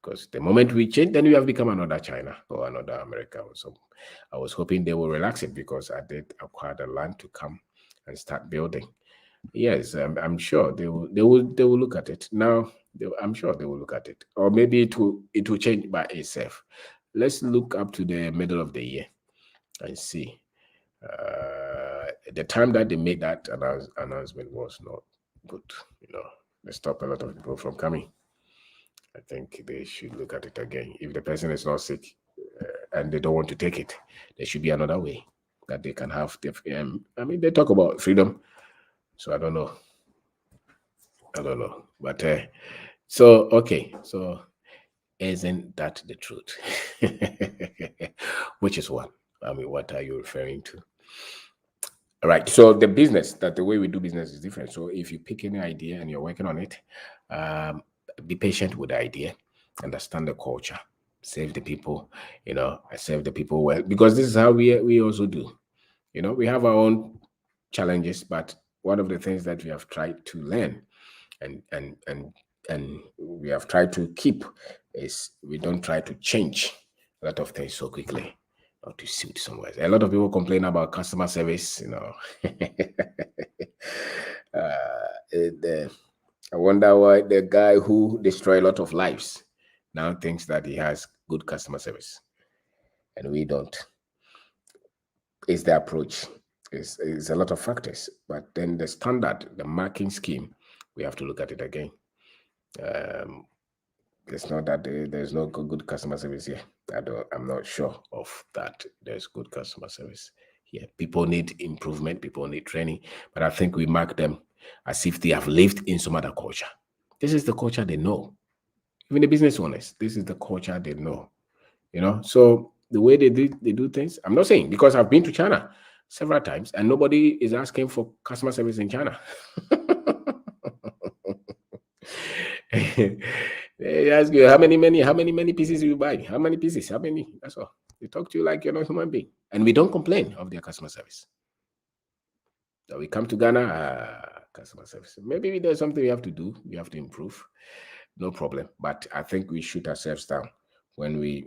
Because the moment we change, then we have become another China or another America. So I was hoping they will relax it, because I did acquire the land to come and start building. Yes, I'm sure they will look at it now. I'm sure they will look at it, or maybe it will change by itself. Let's look up to the middle of the year and see. The time that they made that announcement was not good. They stopped a lot of people from coming. I think they should look at it again. If the person is not sick and they don't want to take it, there should be another way that they can have. They talk about freedom, so I don't know. But so okay, so isn't that the truth? Which is what? What are you referring to? All right. So the way we do business is different. So if you pick any idea and you're working on it, be patient with the idea, understand the culture, serve the people, serve the people well, because this is how we also do. We have our own challenges, but one of the things that we have tried to learn and we have tried to keep is we don't try to change a lot of things so quickly or to suit somewhere. A lot of people complain about customer service, I wonder why the guy who destroyed a lot of lives now thinks that he has good customer service and we don't. It's the approach. It's a lot of factors, but then the standard, the marking scheme, we have to look at it again. It's not that there's no good customer service here. I'm not sure of that. There's good customer service here. People need improvement. People need training, but I think we mark them as if they have lived in some other culture. This is the culture they know. Even the business owners, this is the culture they know. So the way they do things, I'm not saying, because I've been to China several times and nobody is asking for customer service in China. They ask you how many pieces you buy, how many pieces, how many. That's all. They talk to you like you're not a human being, and we don't complain of their customer service. So we come to Ghana, customer service. Maybe there's something we have to do. We have to improve. No problem. But I think we shoot ourselves down when we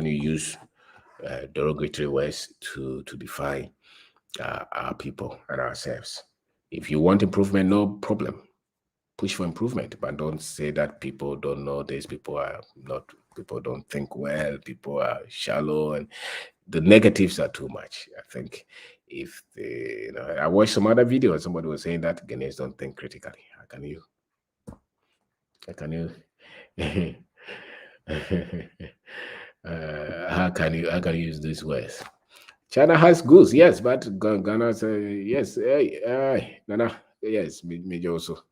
use derogatory words to define our people and ourselves. If you want improvement, no problem. Push for improvement, but don't say that people don't know this, people don't think well, people are shallow, and the negatives are too much. I think if I watched some other video and somebody was saying that Ghanaians don't think critically. How can you how can you use these words? China has goods, yes, but Ghana yes, Ghana, yes, me also.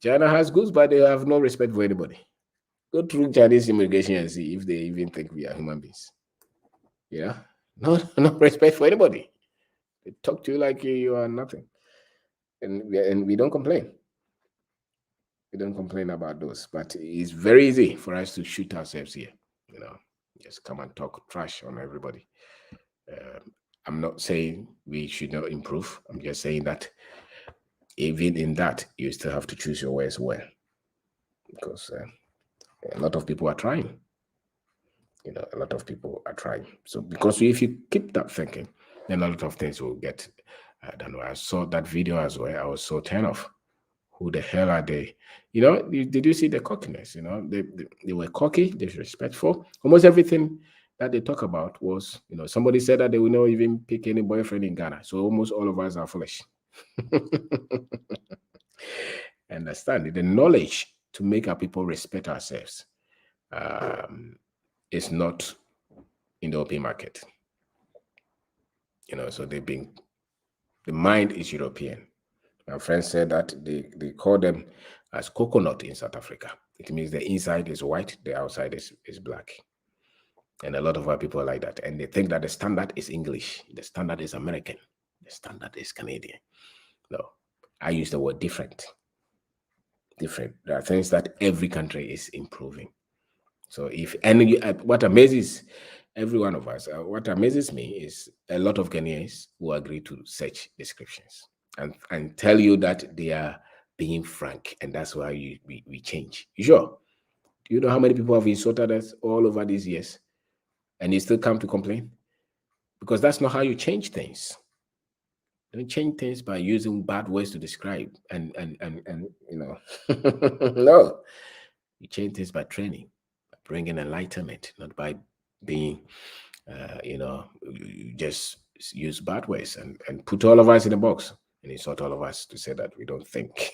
China has goods, but they have no respect for anybody. Go through Chinese immigration and see if they even think we are human beings. Yeah, no respect for anybody. They talk to you like you are nothing, and we don't complain. We don't complain about those, but it's very easy for us to shoot ourselves here. Just come and talk trash on everybody. I'm not saying we should not improve. I'm just saying that even in that, you still have to choose your words well, because a lot of people are trying. A lot of people are trying. So because if you keep that thinking, then a lot of things will get. I don't know. I saw that video as well. I was so turned off. Who the hell are they? Did you see the cockiness? They were cocky, disrespectful. Almost everything that they talk about was, somebody said that they will not even pick any boyfriend in Ghana. So almost all of us are foolish. Understand the knowledge to make our people respect ourselves is not in the open market. So the mind is European. My friend said that they call them as coconut in South Africa. It means the inside is white, the outside is black. And a lot of our people are like that. And they think that the standard is English, the standard is American, the standard is Canadian. No, I use the word different. Different. There are things that every country is improving. So what amazes every one of us, what amazes me is a lot of Ghanaians who agree to such descriptions and tell you that they are being frank, and that's why we change. You sure? Do you know how many people have insulted us all over these years, and you still come to complain? Because that's not how you change things. Don't change things by using bad words to describe and you know. No, you change things by training, by bringing enlightenment, not by being you just use bad words and put all of us in a box and insult all of us to say that we don't think.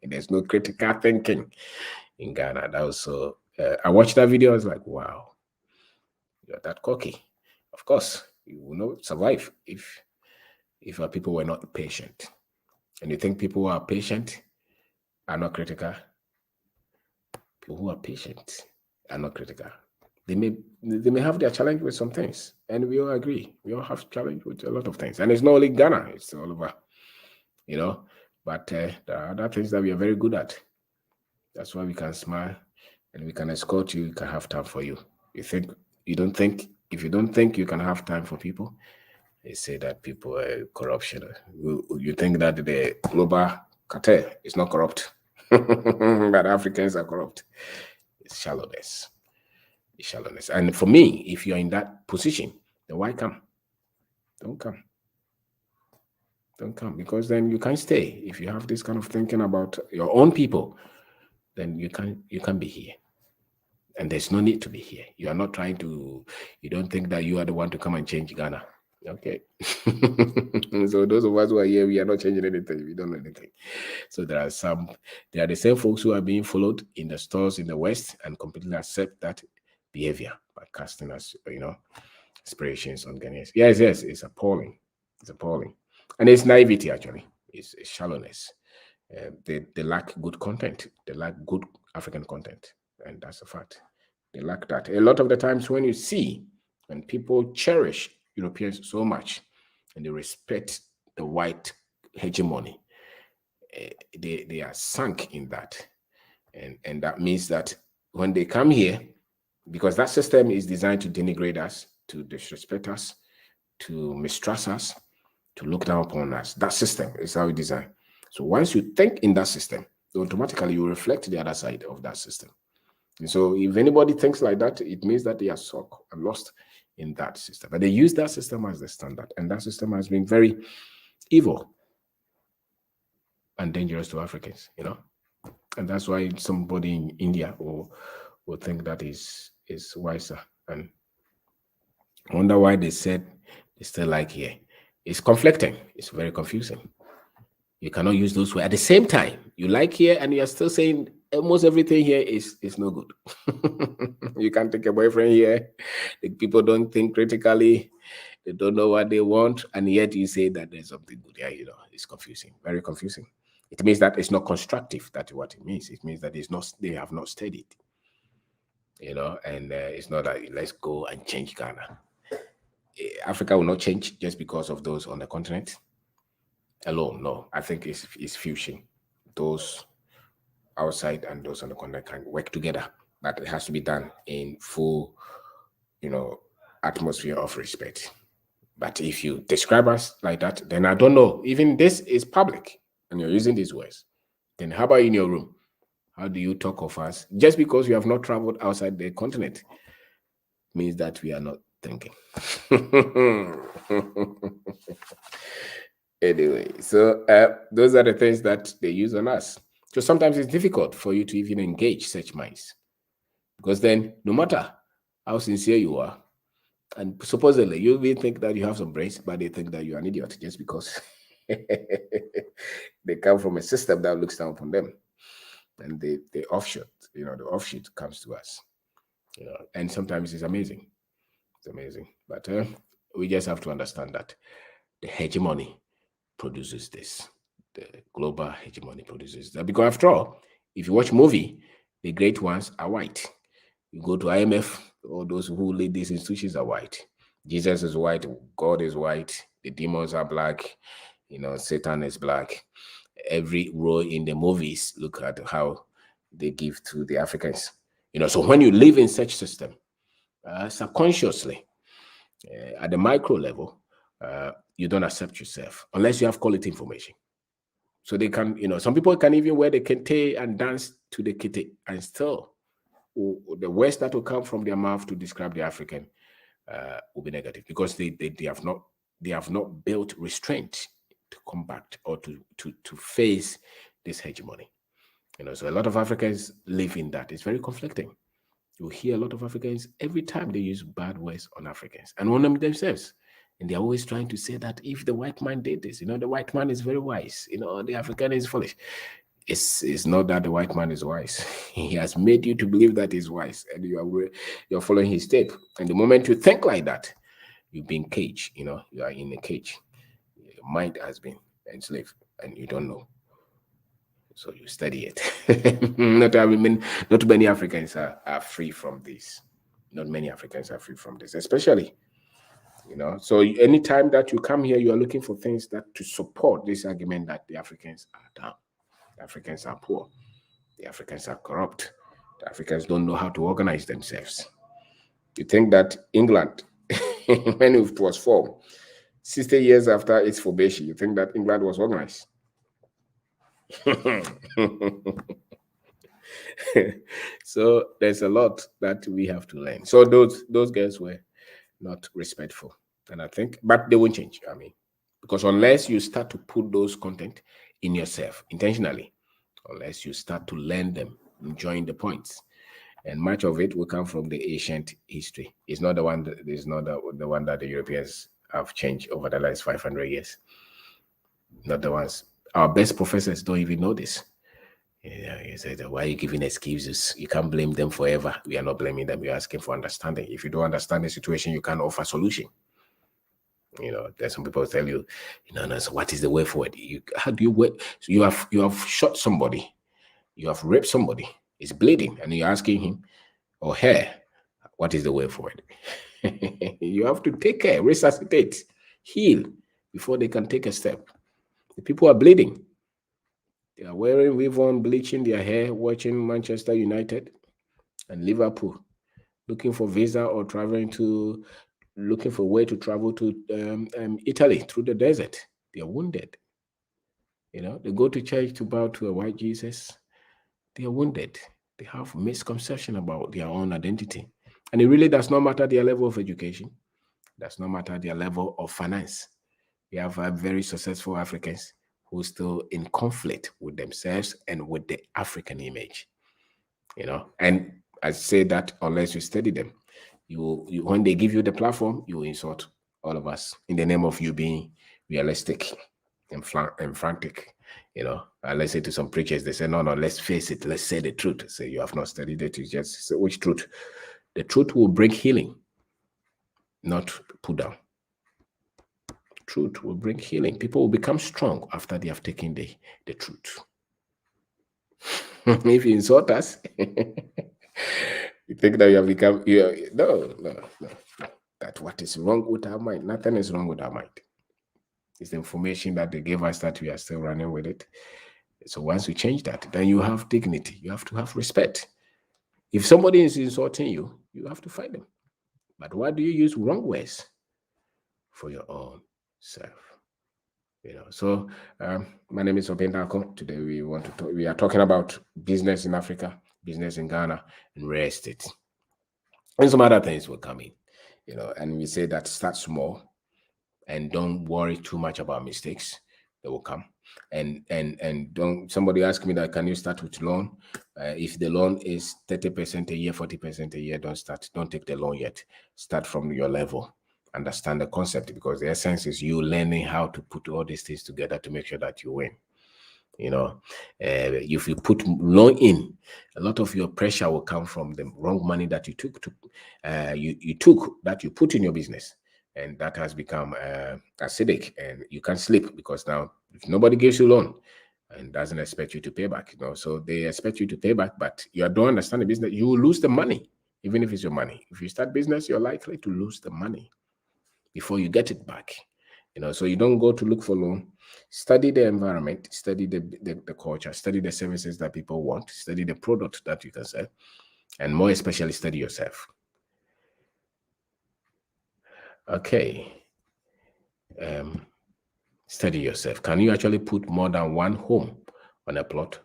There's no critical thinking in Ghana. That was so I watched that video. I was like, wow, you're that cocky. Of course, you will not survive if our people were not patient. And you think people who are patient are not critical? People who are patient are not critical. They may have their challenge with some things, and we all agree. We all have challenge with a lot of things, and it's not only Ghana; it's all over, you know. But there are other things that we are very good at. That's why we can smile, and we can escort you. We can have time for you. If you don't think you can have time for people, they say that people are corruption. You think that the global cartel is not corrupt, but Africans are corrupt. It's shallowness. Shallowness. And for me, if you're in that position, then why come? Don't come. Don't come, because then you can't stay. If you have this kind of thinking about your own people, then you can't be here. And there's no need to be here. You are not trying to, you don't think that you are the one to come and change Ghana. Okay. So those of us who are here, we are not changing anything. We don't know anything. So there are the same folks who are being followed in the stores in the West and completely accept that behavior by casting us, aspirations on Ghanaians. Yes, it's appalling. It's appalling. And it's naivety, actually. It's shallowness. They lack good content. They lack good African content. And that's a fact. They lack that. A lot of the times when people cherish Europeans so much and they respect the white hegemony, they are sunk in that. And that means that when they come here, because that system is designed to denigrate us, to disrespect us, to mistrust us, to look down upon us. That system is how it's designed. So once you think in that system, automatically you reflect the other side of that system. And so if anybody thinks like that, it means that they are stuck and lost in that system. But they use that system as the standard. And that system has been very evil and dangerous to Africans, And that's why somebody in India will think that is wiser. And I wonder why they said they still like here. It's conflicting. It's very confusing. You cannot use those words. At the same time, you like here and you are still saying almost everything here is no good. You can't take a boyfriend here. The people don't think critically. They don't know what they want. And yet you say that there's something good here. It's confusing. Very confusing. It means that it's not constructive. That's what it means. It means that they have not studied. And it's not that let's go and change Ghana. Africa will not change just because of those on the continent alone. No, I think it's fusion. Those outside and those on the continent can work together, but it has to be done in full, atmosphere of respect. But if you describe us like that, then I don't know. Even this is public, and you're using these words. Then how about in your room? How do you talk of us? Just because you have not traveled outside the continent means that we are not thinking. Anyway, so those are the things that they use on us. So sometimes it's difficult for you to even engage such minds, because then no matter how sincere you are, and supposedly you will think that you have some brains, but they think that you're an idiot just because they come from a system that looks down upon them, and the offshoot comes to us, and sometimes it's amazing. It's amazing, but we just have to understand that the hegemony produces this. The global hegemony produces that. Because after all, if you watch movie, The great ones are white. You go to IMF, all those who lead these institutions are white. Jesus is white, God is white, the demons are black, Satan is black. Every role in the movies, look at how they give to the Africans. So when you live in such system, subconsciously, at the micro level, you don't accept yourself unless you have quality information. So they can, some people can even wear the kente and dance to the kete, and still the words that will come from their mouth to describe the African will be negative, because they have not built restraint to combat or to face this hegemony. So a lot of Africans live in that. It's very conflicting. You hear a lot of Africans every time they use bad words on Africans and on them themselves. And they're always trying to say that if the white man did this, the white man is very wise, the African is foolish. It's not that the white man is wise. He has made you to believe that he's wise, and you're following his step. And the moment you think like that, you've been caged. You are in a cage. Your mind has been enslaved, and you don't know. So you study it. Not many Africans are free from this. Not many Africans are free from this, especially. So anytime that you come here, you are looking for things that to support this argument that the Africans are down. The Africans are poor. The Africans are corrupt. The Africans don't know how to organize themselves. You think that England, when it was formed, 60 years after its formation, you think that England was organized? So there's a lot that we have to learn. So those guys were not respectful, and I think, but they won't change. Because unless you start to put those content in yourself intentionally, unless you start to learn them, join the points, and much of it will come from the ancient history. It's not the one that the Europeans have changed over the last 500 years. Not the ones. Our best professors don't even know this. You say, why are you giving excuses? You can't blame them forever. We are not blaming them. We're asking for understanding. If you don't understand the situation, you can't offer a solution. There's some people tell you, so what is the way forward? How do you work? So you have shot somebody, you have raped somebody, it's bleeding, and you're asking him or her, what is the way forward? You have to take care, resuscitate, heal before they can take a step. The people are bleeding. They are wearing weave on, bleaching their hair, watching Manchester United and Liverpool, looking for visa or looking for a way to travel to Italy through the desert. They are wounded. They go to church to bow to a white Jesus. They are wounded. They have misconception about their own identity. And it really does not matter their level of education. It does not matter their level of finance. We have very successful Africans who are still in conflict with themselves and with the African image. And I say that unless you study them, you when they give you the platform, you insult all of us in the name of you being realistic and frantic. I say to some preachers, they say, no, let's face it, let's say the truth. Say, you have not studied it, you just say, which truth? The truth will bring healing, not put down. Truth will bring healing. People will become strong after they have taken the truth. If you insult us, you think that you have become, no. That's what is wrong with our mind. Nothing is wrong with our mind. It's the information that they gave us that we are still running with it. So once you change that, then you have dignity. You have to have respect. If somebody is insulting you, you have to fight them. But why do you use wrong words for your own self? So my name is Obeng Darko. Today we are talking about business in Africa, business in Ghana, and real estate. And some other things will come in, and we say that start small and don't worry too much about mistakes. They will come. And don't, somebody ask me that, can you start with loan? If the loan is 30% a year, 40% a year, don't take the loan yet. Start from your level. Understand the concept, because the essence is you learning how to put all these things together to make sure that you win. If you put loan in, a lot of your pressure will come from the wrong money that you took that you put in your business, and that has become acidic, and you can't sleep, because now if nobody gives you loan, and doesn't expect you to pay back. So they expect you to pay back, but you don't understand the business. You will lose the money, even if it's your money. If you start business, you're likely to lose the money before you get it back. So you don't go to look for loan. Study the environment, study the culture, study the services that people want, study the product that you can sell, and more especially study yourself. Okay. Study yourself. Can you actually put more than one home on a plot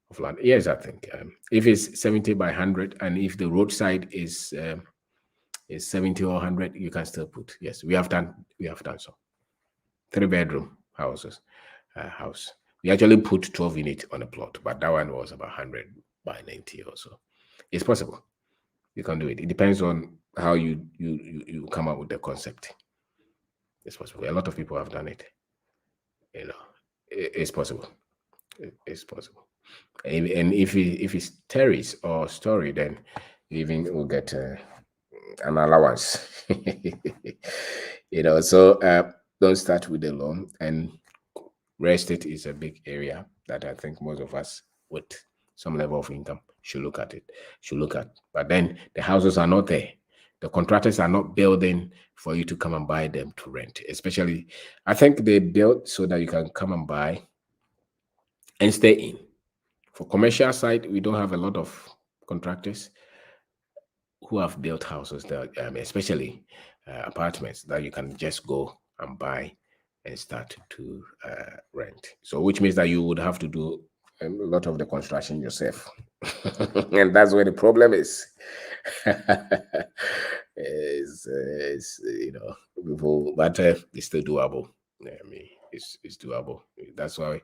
of land? Yes, I think if it's 70 by 100, and if the roadside is 70 or 100, you can still put. Yes, we have done so. 3-bedroom houses. House. We actually put 12 units on a plot, but that one was about 100 by 90 or so. It's possible. You can do it. It depends on how you come up with the concept. It's possible. A lot of people have done it. It's possible. It's possible. And if it's terrace or story, then you even will get an allowance. So don't start with the loan. And real estate is a big area that I think most of us with some level of income should look at. But then the houses are not there. The contractors are not building for you to come and buy them to rent. Especially, I think they build so that you can come and buy and stay in. For commercial side, we don't have a lot of contractors who have built houses that, especially apartments that you can just go and buy and start to rent. So, which means that you would have to do a lot of the construction yourself, and that's where the problem is. But it's still doable. It's doable. That's why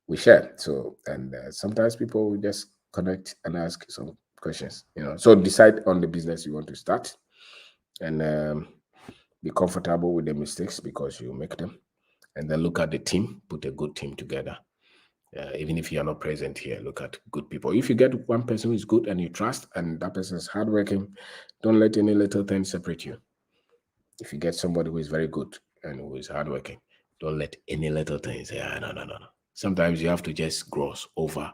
we share. So, and sometimes people will just connect and ask some questions. So decide on the business you want to start, and be comfortable with the mistakes because you make them, and then look at the team. Put a good team together. Even if you are not present here, look at good people. If you get one person who is good and you trust, and that person is hardworking, don't let any little thing separate you. If you get somebody who is very good and who is hardworking, don't let any little thing say, no. Sometimes you have to just gloss over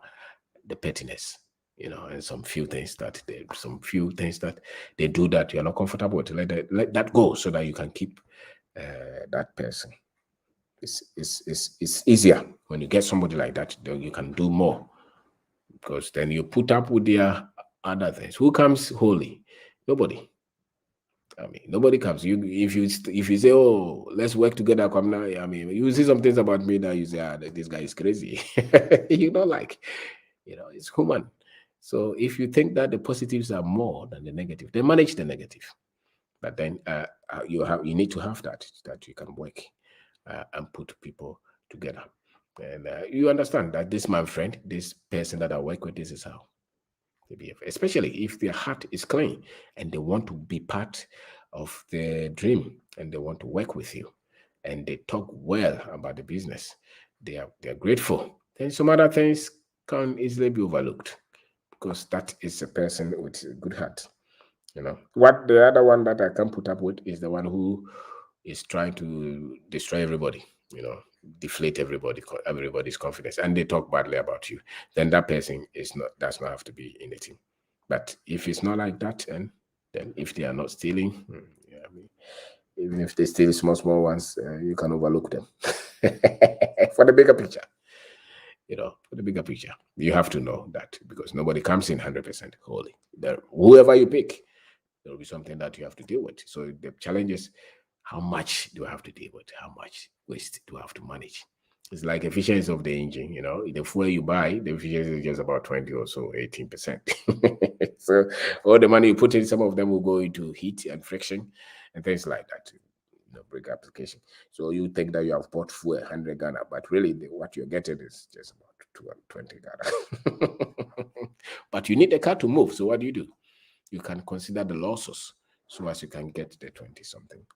the pettiness, and some few things that they do that you're not comfortable with. Let that go so that you can keep that person. It's easier when you get somebody like that. Then you can do more, because then you put up with their other things. Who comes holy? Nobody. Nobody comes. If you say, "Oh, let's work together," come now. You see some things about me that you say, "This guy is crazy." You don't like. It's human. So if you think that the positives are more than the negative, then manage the negative. But then you need to have that you can work and put people together. And you understand that this my friend, this person that I work with, this is how they behave. Especially if their heart is clean and they want to be part of the dream and they want to work with you, and they talk well about the business. They're grateful. Then some other things can easily be overlooked, because that is a person with a good heart. What the other one that I can put up with is the one who is trying to destroy everybody, deflate everybody's confidence, and they talk badly about you. Then that person does not have to be in the team. But if it's not like that, and then if they are not stealing, even if they steal small ones, you can overlook them. For the bigger picture. For the bigger picture, you have to know that, because nobody comes in 100% holy. Whoever you pick, there will be something that you have to deal with. So the challenge is, how much do I have to deal with? How much waste do I have to manage? It's like efficiency of the engine. The fuel you buy, the efficiency is just about 20 or so, 18%. So all the money you put in, some of them will go into heat and friction and things like that. Brake application. So you think that you have bought fuel 100 Ghana, but really what you're getting is just about 220 Ghana. But you need the car to move. So what do? You can consider the losses so as you can get the 20 something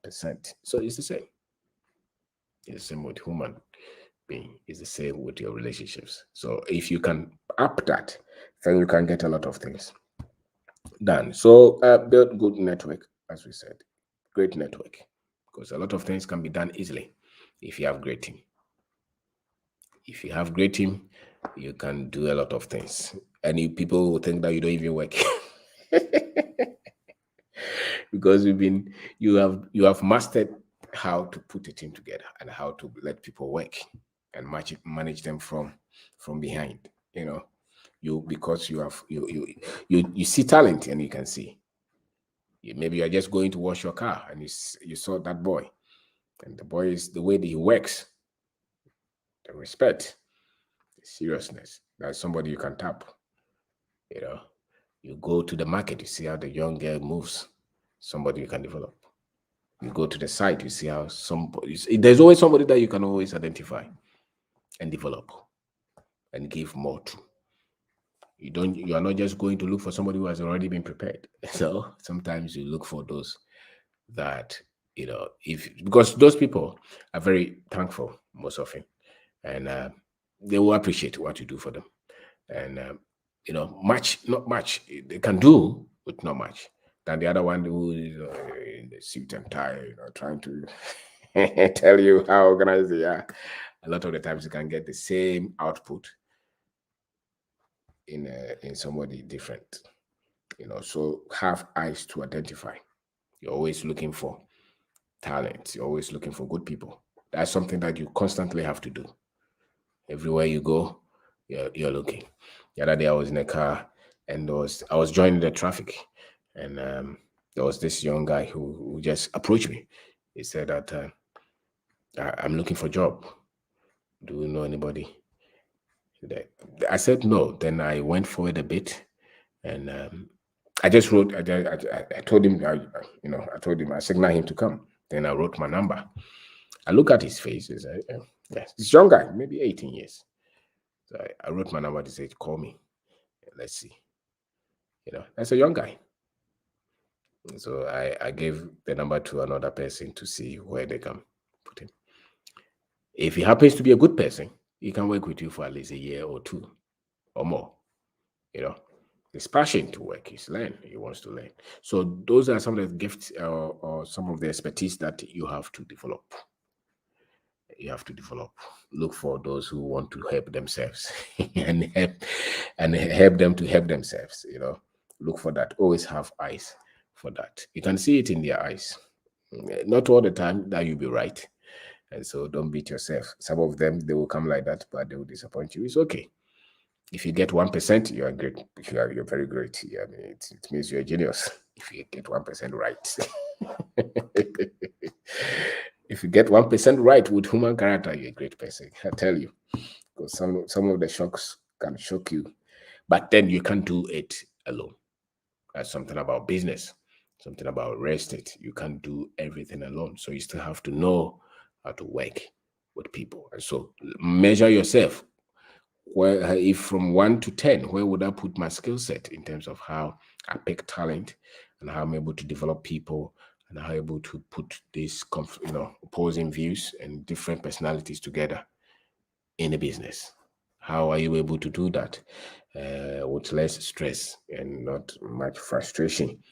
percent. So it's the same. It's the same with human being. It's the same with your relationships. So if you can up that, then you can get a lot of things done. So build good network, as we said. Great network, because a lot of things can be done easily if you have great team. If you have great team, you can do a lot of things. And people will think that you don't even work. Because you have mastered how to put a team together and how to let people work and manage them from behind. You know, because you have you see talent and you can see. Maybe you are just going to wash your car and you saw that boy, and the boy is the way that he works, the respect, the seriousness. That's somebody you can tap. You know, you go to the market, you see how the young girl moves, somebody you can develop. You go to the site, you see how there's always somebody that you can always identify and develop and give more to. You are not just going to look for somebody who has already been prepared. So sometimes you look for those that, because those people are very thankful most often, and they will appreciate what you do for them. And not much they can do, but not much than the other one who is in the suit and tie, trying to tell you how organized they are. A lot of the times you can get the same output in somebody different. So have eyes to identify. You're always looking for talent. You're always looking for good people. That's something that you constantly have to do. Everywhere you go, you're looking. The other day I was in a car and I was joining the traffic, and there was this young guy who just approached me. He said that I'm looking for a job. Do you know anybody? I said no. Then I went forward a bit, and I just wrote. I told him. I told him I signaled him to come. Then I wrote my number. I look at his face. He said, yes, this young guy, maybe 18 years. So I wrote my number. He said, call me. Let's see. That's a young guy. So I gave the number to another person to see where they can put him. If he happens to be a good person, he can work with you for at least a year or two or more. His passion to work, he wants to learn. So those are some of the gifts or some of the expertise that you have to develop. Look for those who want to help themselves and help them to help themselves. Look for that. Always have eyes for that. You can see it in their eyes. Not all the time that you'll be right. And so don't beat yourself. Some of them, they will come like that, but they will disappoint you. It's okay. If you get 1%, you are great. You're very great. I mean, it means you're a genius. If you get 1% right. If you get 1% right with human character, you're a great person. I tell you. Because some of the shocks can shock you. But then you can't do it alone. That's something about business, something about real estate. You can't do everything alone. So you still have to know how to work with people. And so measure yourself. Where, if from 1 to 10, where would I put my skill set in terms of how I pick talent and how I'm able to develop people and how I'm able to put these opposing views and different personalities together in a business? How are you able to do that with less stress and not much frustration?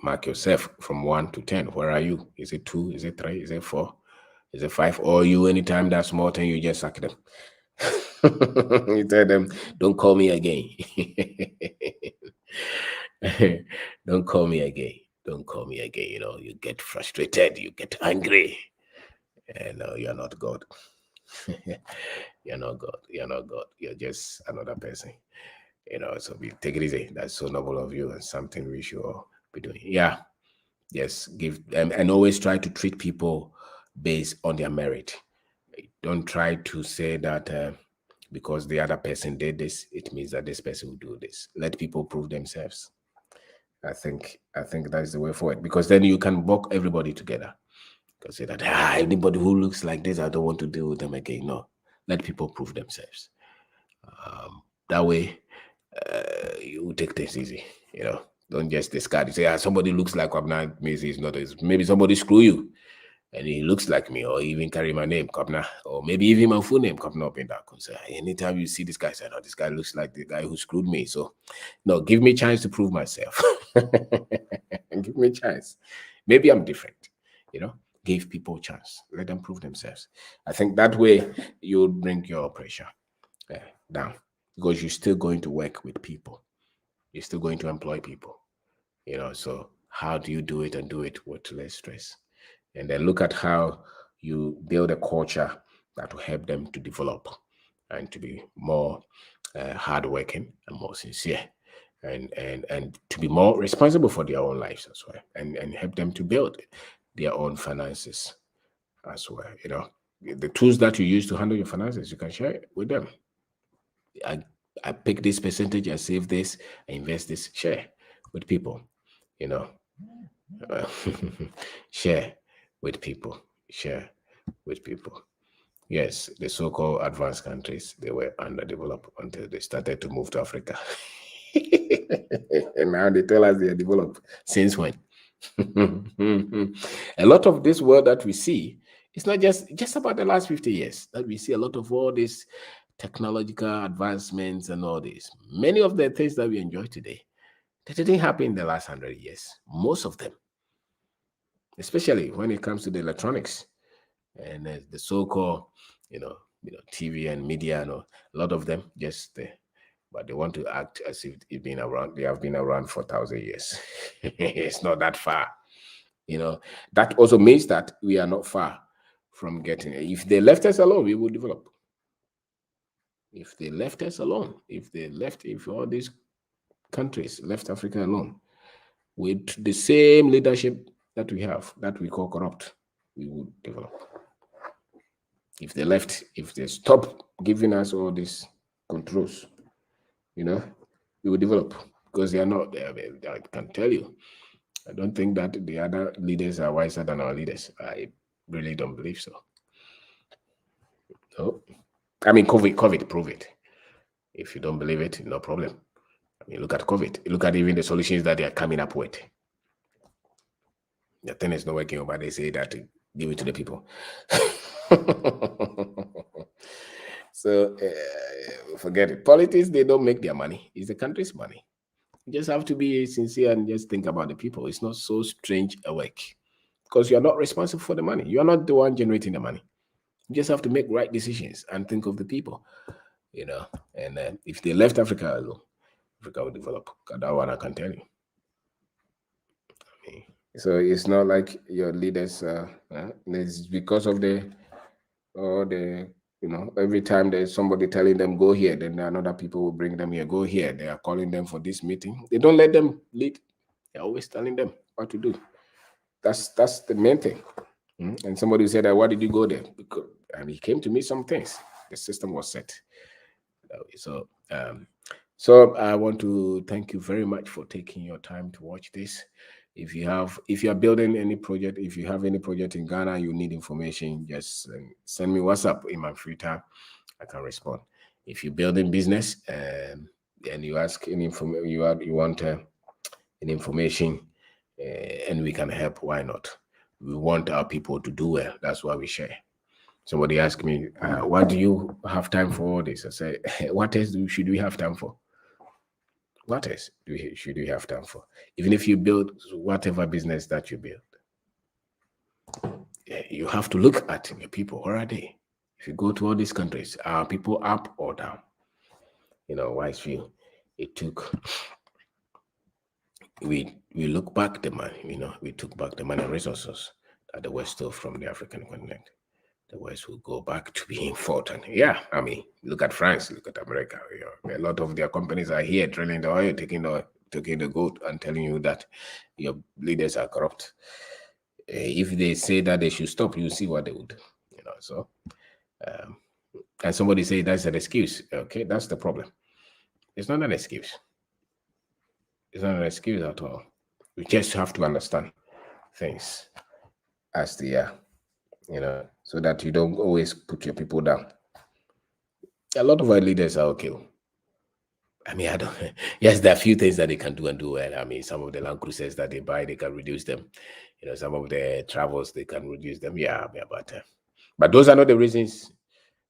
Mark yourself from 1 to 10. Where are you? Is it 2? Is it 3? Is it 4? Is it 5? Or you, anytime that's more than you just sack them. You tell them, don't call me again. Don't call me again. Don't call me again. You get frustrated, you get angry. And you're not God. You're not God. You're not God. You're just another person. So take it easy. That's so noble of you and something we should all be doing. Yeah. Yes. Give them and always try to treat people based on their merit. Don't try to say that because the other person did this, it means that this person will do this. Let people prove themselves. I think that's the way forward, because then you can bulk everybody together. You can say that anybody who looks like this, I don't want to deal with them again. No, let people prove themselves. That way, you take things easy. Don't just discard. You say, somebody looks like Kwabna, maybe somebody screw you. And he looks like me, or even carry my name, Kwabna, or maybe even my full name, Kwabna up in that. So anytime you see this guy, say, no, this guy looks like the guy who screwed me. So, no, give me a chance to prove myself. Give me a chance. Maybe I'm different, give people a chance. Let them prove themselves. I think that way you'll bring your pressure down, because you're still going to work with people. You're still going to employ people. So how do you do it, and do it with less stress? And then look at how you build a culture that will help them to develop and to be more hardworking and more sincere, and to be more responsible for their own lives as well, and help them to build their own finances as well. The tools that you use to handle your finances, you can share it with them. I pick this percentage, I save this, I invest this. Share with people. you know uh, share with people. Share with people. Yes, the so-called advanced countries, they were underdeveloped until they started to move to Africa. And now they tell us they are developed. Since when? A lot of this world that we see, it's not just about the last 50 years that we see a lot of all these technological advancements and all this. Many of the things that we enjoy today, that didn't happen in the last 100 years. Most of them, especially when it comes to the electronics and the so-called, TV and media, and a lot of them just, but they want to act as if it been around. They have been around for 1,000 years. It's not that far. That also means that we are not far from getting it. If they left us alone, we will develop. If they left us alone, if all these countries left Africa alone with the same leadership that we have, that we call corrupt, we would develop. If they stop giving us all these controls, we will develop, because they are not. I can tell you, I don't think that the other leaders are wiser than our leaders. I really don't believe so. No, I mean, COVID prove it. If you don't believe it, no problem. I mean, look at COVID. Look at even the solutions that they are coming up with. The thing is not working, but they say that give it to the people. So forget it. Politics, they don't make their money. It's the country's money. You just have to be sincere and just think about the people. It's not so strange a work, because you're not responsible for the money. You're not the one generating the money. You just have to make right decisions and think of the people, And if they left Africa alone, Africa will develop. That one I can tell you. So it's not like your leaders. It's because of every time there's somebody telling them go here, then another people will bring them here. Go here. They are calling them for this meeting. They don't let them lead. They're always telling them what to do. That's the main thing. And somebody said, "Why did you go there?" And he came to me some things. The system was set. So I want to thank you very much for taking your time to watch this. If you are building any project, if you have any project in Ghana, you need information, just send me WhatsApp in my free time. I can respond. If you're building business and you ask any information, you want any information, and we can help, why not? We want our people to do well. That's why we share. Somebody asked me, "What do you have time for all this?" I say, "What else should we have time for? What else should we have time for? Even if you build whatever business that you build, you have to look at your people. Where are they? If you go to all these countries, are people up or down? Wise view. It took. We look back the money. We took back the money and resources that the West stole from the African continent. The West will go back to being fought. And look at France, look at America. A lot of their companies are here drilling the oil, taking the gold, and telling you that your leaders are corrupt. If they say that they should stop, you see what they would do. And somebody say that's an excuse. Okay, that's the problem. It's not an excuse. It's not an excuse at all. You just have to understand things as they are, so that you don't always put your people down. A lot of our leaders are okay. I mean, I don't. Yes, there are a few things that they can do and do well. I mean, some of the Land Cruisers that they buy, they can reduce them. Some of the travels, they can reduce them. Yeah, but those are not the reasons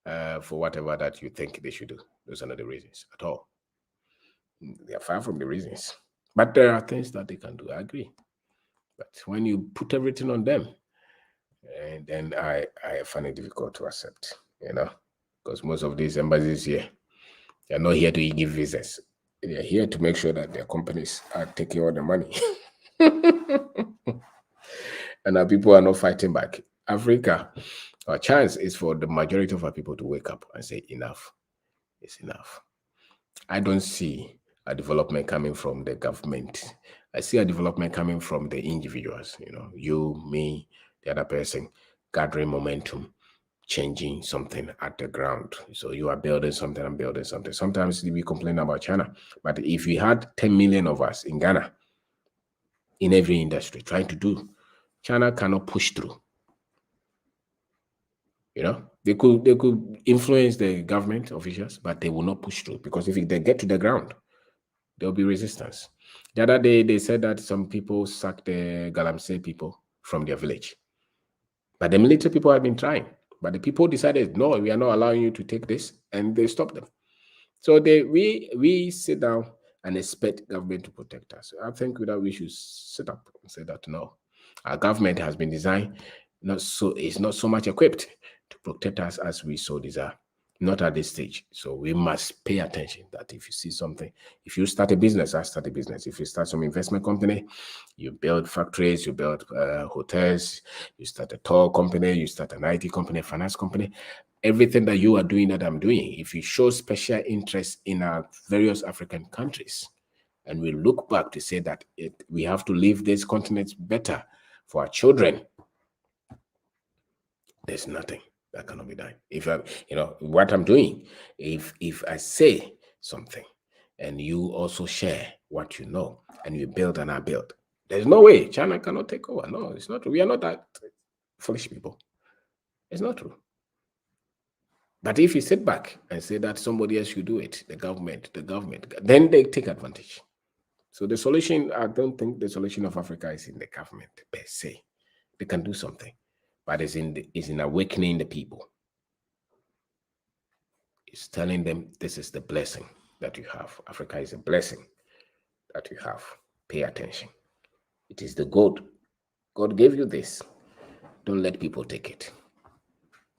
for whatever that you think they should do. Those are not the reasons at all. They are far from the reasons. But there are things that they can do. I agree. But when you put everything on them, And then I find it difficult to accept, because most of these embassies here, they're not here to give visas. They're here to make sure that their companies are taking all the money. And our people are not fighting back. Africa, our chance is for the majority of our people to wake up and say, enough is enough. I don't see a development coming from the government. I see a development coming from the individuals, you, me, the other person, gathering momentum, changing something at the ground. So you are building something, I'm building something. Sometimes we complain about China, but if we had 10 million of us in Ghana, in every industry trying to do, China cannot push through. They could influence the government officials, but they will not push through, because if they get to the ground, there'll be resistance. The other day, they said that some people sacked the Galamsey people from their village. But the military people have been trying. But the people decided, no, we are not allowing you to take this, and they stopped them. So we sit down and expect government to protect us. I think that we should sit up and say that no, our government has been designed it's not so much equipped to protect us as we so desire. Not at this stage. So we must pay attention that if you see something, if you start a business, I start a business. If you start some investment company, you build factories, you build hotels, you start a tour company, you start an IT company, finance company, everything that you are doing that I'm doing, if you show special interest in our various African countries, and we look back to say that we have to leave these continents better for our children, there's nothing that cannot be done. If what I'm doing, if I say something and you also share what you know and you build and I build, there's no way China cannot take over. No, it's not true. We are not that foolish people. It's not true. But if you sit back and say that somebody else should do it, the government, then they take advantage. So the solution, I don't think the solution of Africa is in the government per se. They can do something, but it's in awakening the people. It's telling them this is the blessing that you have. Africa is a blessing that you have. Pay attention. It is the good. God gave you this. Don't let people take it.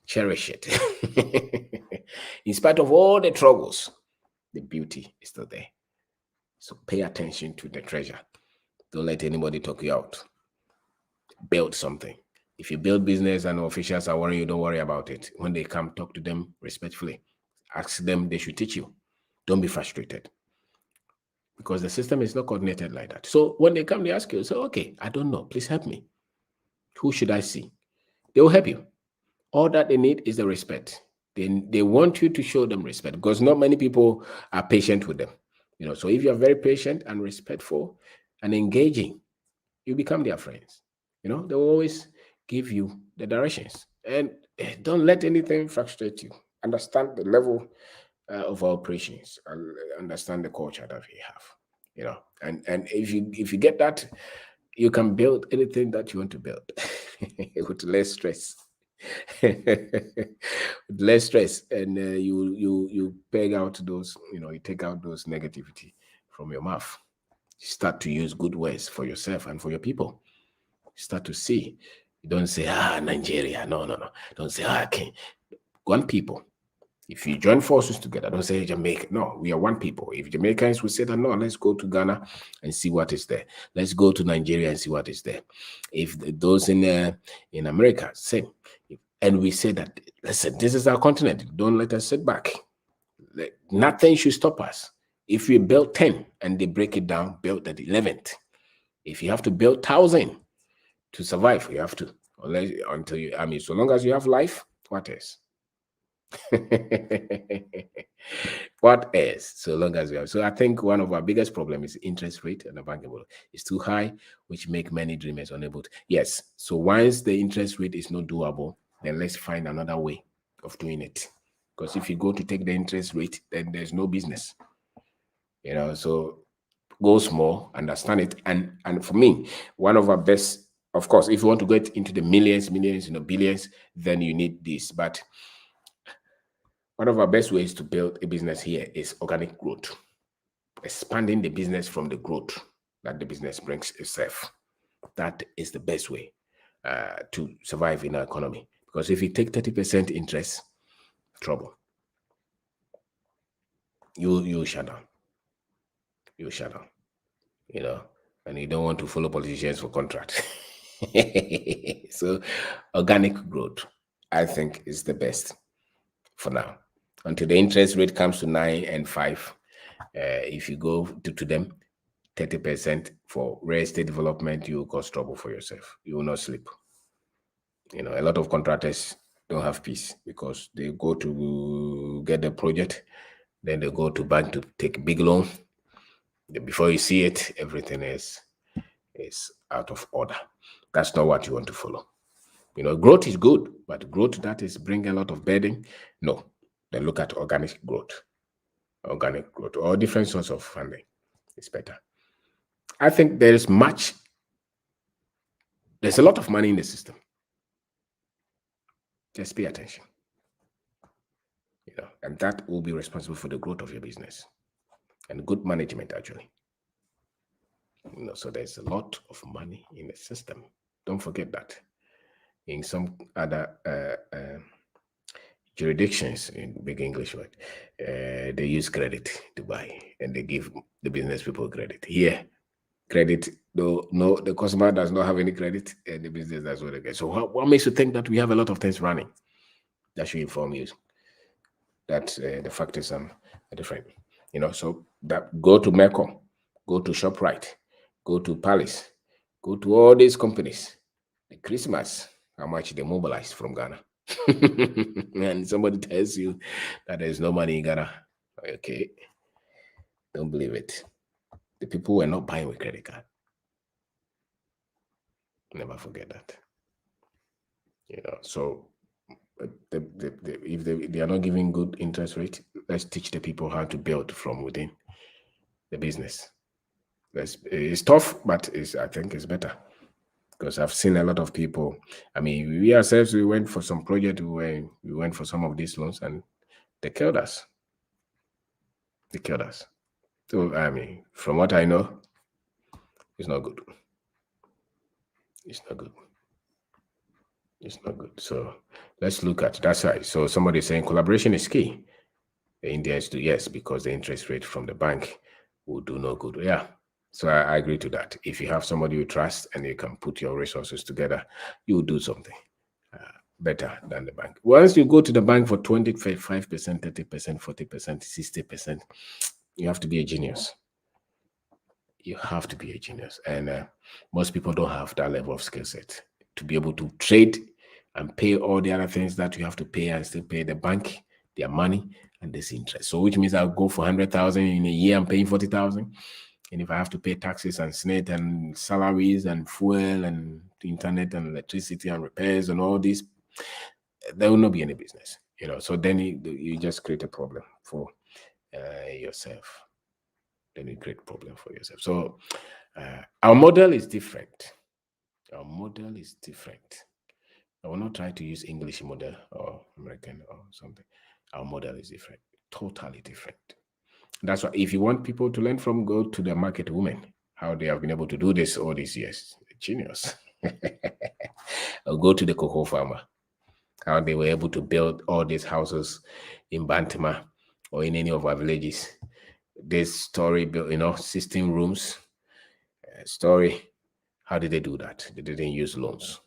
Cherish it. In spite of all the troubles, the beauty is still there. So pay attention to the treasure. Don't let anybody talk you out. Build something. If you build business and officials are worrying you, don't worry about it. When they come, talk to them respectfully. Ask them, they should teach you. Don't be frustrated, because the system is not coordinated like that. So when they come, they ask you, so, okay, I don't know, please help me. Who should I see? They will help you. All that they need is the respect. They want you to show them respect, because not many people are patient with them. So if you are very patient and respectful and engaging, you become their friends. They will always give you the directions. And don't let anything frustrate you. Understand the level of our operations, and understand the culture that we have. And if you get that, you can build anything that you want to build with less stress. With less stress, and you peg out those, you take out those negativity from your mouth. Start to use good words for yourself and for your people. Start to see. You don't say, Nigeria. No. Don't say, okay. One people. If you join forces together, don't say Jamaica. No, we are one people. If Jamaicans will say that, no, let's go to Ghana and see what is there. Let's go to Nigeria and see what is there. If those in America, same. And we say that, listen, this is our continent. Don't let us sit back. Nothing should stop us. If we build 10 and they break it down, build the 11th. If you have to build 1,000 to survive, you have to. So long as you have life, what else? What else? So long as we have. So I think one of our biggest problems is interest rate and the bankable is too high, which make many dreamers unable to. Yes. So once the interest rate is not doable, then let's find another way of doing it. Because if you go to take the interest rate, then there's no business. So go small, understand it. And for me, one of our best, of course, if you want to get into the millions, billions, then you need this. But one of our best ways to build a business here is organic growth, expanding the business from the growth that the business brings itself. That is the best way. to survive in our economy. Because if you take 30% interest, trouble. You shut down. You shut down. You know, and you don't want to follow politicians for contract. So organic growth, I think, is the best for now. Until the interest rate comes to 9 and 5, if you go to them, 30% for real estate development, you will cause trouble for yourself. You will not sleep. You know, a lot of contractors don't have peace because they go to get the project, then they go to bank to take big loan. Before you see it, everything is out of order. That's not what you want to follow. You know, growth is good, but growth that is bringing a lot of burden, no. Then look at organic growth. Organic growth or different sorts of funding is better. I think there's a lot of money in the system. Just pay attention. You know, and that will be responsible for the growth of your business and good management, actually. You know, so there's a lot of money in the system. Don't forget that. In some other jurisdictions, in big English word, they use credit to buy, and they give the business people credit. Here, credit, though, no, the customer does not have any credit, and the business does what they get. So what makes you think that we have a lot of things running? That should inform you that the factors are different. You know, so that go to Mercom, go to ShopRite, go to Palace, go to all these companies. The Christmas, how much they mobilized from Ghana. And somebody tells you that there's no money in Ghana. Okay, don't believe it. The people were not buying with credit card. Never forget that. You know, so if they are not giving good interest rate, let's teach the people how to build from within the business. It's tough, but I think it's better. Because I've seen a lot of people. I mean, we ourselves, we went for some project, we went for some of these loans, and they killed us. They killed us. So, I mean, from what I know, it's not good. It's not good. It's not good. So let's look at that side. So somebody saying collaboration is key. The Indians do, yes, because the interest rate from the bank will do no good. Yeah. So I agree to that. If you have somebody you trust and you can put your resources together, you will do something better than the bank. Once you go to the bank for 25%, 30%, 40%, 60%, you have to be a genius. You have to be a genius. And most people don't have that level of skill set to be able to trade and pay all the other things that you have to pay and still pay the bank their money and this interest. So which means I'll go for 100,000 in a year, I'm paying 40,000. And if I have to pay taxes and SNET and salaries and fuel and internet and electricity and repairs and all this, there will not be any business, you know. So then you just create a problem for yourself. Then you create a problem for yourself. So our model is different. Our model is different. I will not try to use English model or American or something. Our model is different, totally different. That's why if you want people to learn from, go to the market women, how they have been able to do this all these years. Genius. Or go to the cocoa farmer, how they were able to build all these houses in Bantama or in any of our villages. This story built, 16 rooms. Story. How did they do that? They didn't use loans.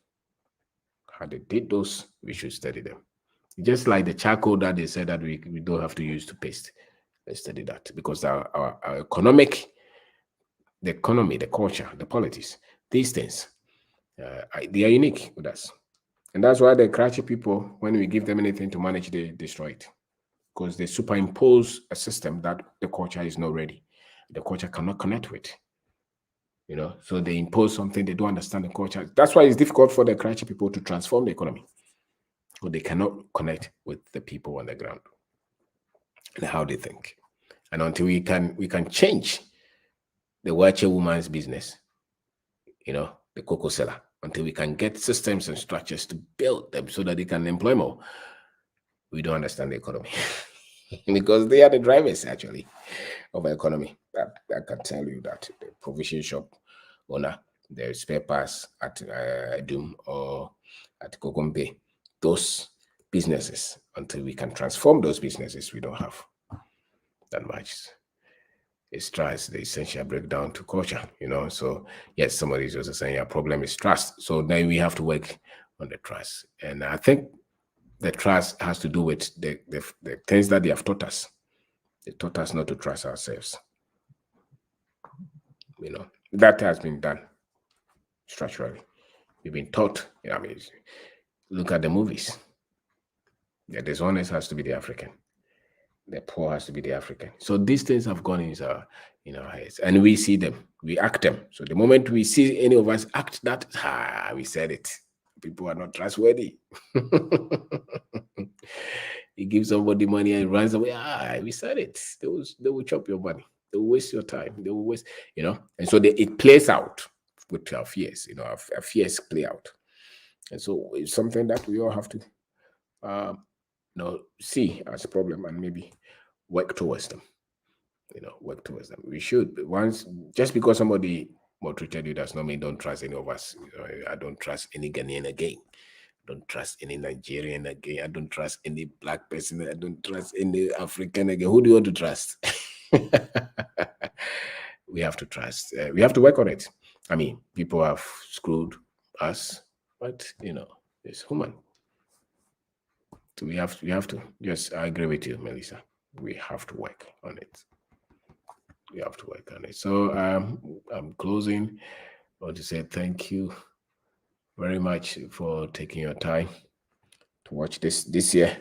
How they did those, we should study them. Just like the charcoal that they said that we don't have to use to paste. Let's study that because our the economy, the culture, the politics, these things, they are unique with us. And that's why the Karachi people, when we give them anything to manage, they destroy it. Because they superimpose a system that the culture is not ready. The culture cannot connect with. So they impose something, they don't understand the culture. That's why it's difficult for the Karachi people to transform the economy. Because they cannot connect with the people on the ground and how they think. And until we can change the Wache woman's business, the cocoa seller, until we can get systems and structures to build them so that they can employ more, we don't understand the economy. Because they are the drivers, actually, of the economy. I can tell you that the provision shop owner, the spare parts at Doom or at Kokombe. Those businesses, until we can transform those businesses, we don't have that much. It's trust, the essential breakdown to culture, So yes, somebody is also saying your problem is trust. So then we have to work on the trust. And I think the trust has to do with the things that they have taught us. They taught us not to trust ourselves. That has been done structurally. We've been taught, look at the movies. The dishonest has to be the African. The poor has to be the African. So these things have gone in our heads, and we see them, we act them. So the moment we see any of us act that, we said it. People are not trustworthy. You give somebody money and it runs away. We said it. They will chop your money. They will waste your time. They will waste, And so it plays out with our fears. Our fears play out, and so it's something that we all have to see as a problem and maybe work towards them. Work towards them. We should. Just because somebody maltreated you does not mean don't trust any of us. I don't trust any Ghanaian again. I don't trust any Nigerian again. I don't trust any black person. I don't trust any African again. Who do you want to trust? We have to trust. We have to work on it. I mean, people have screwed us, but it's human. So we have to. Yes, I agree with you, Melissa. We have to work on it. We have to work on it. So I'm closing. I want to say thank you very much for taking your time to watch this year.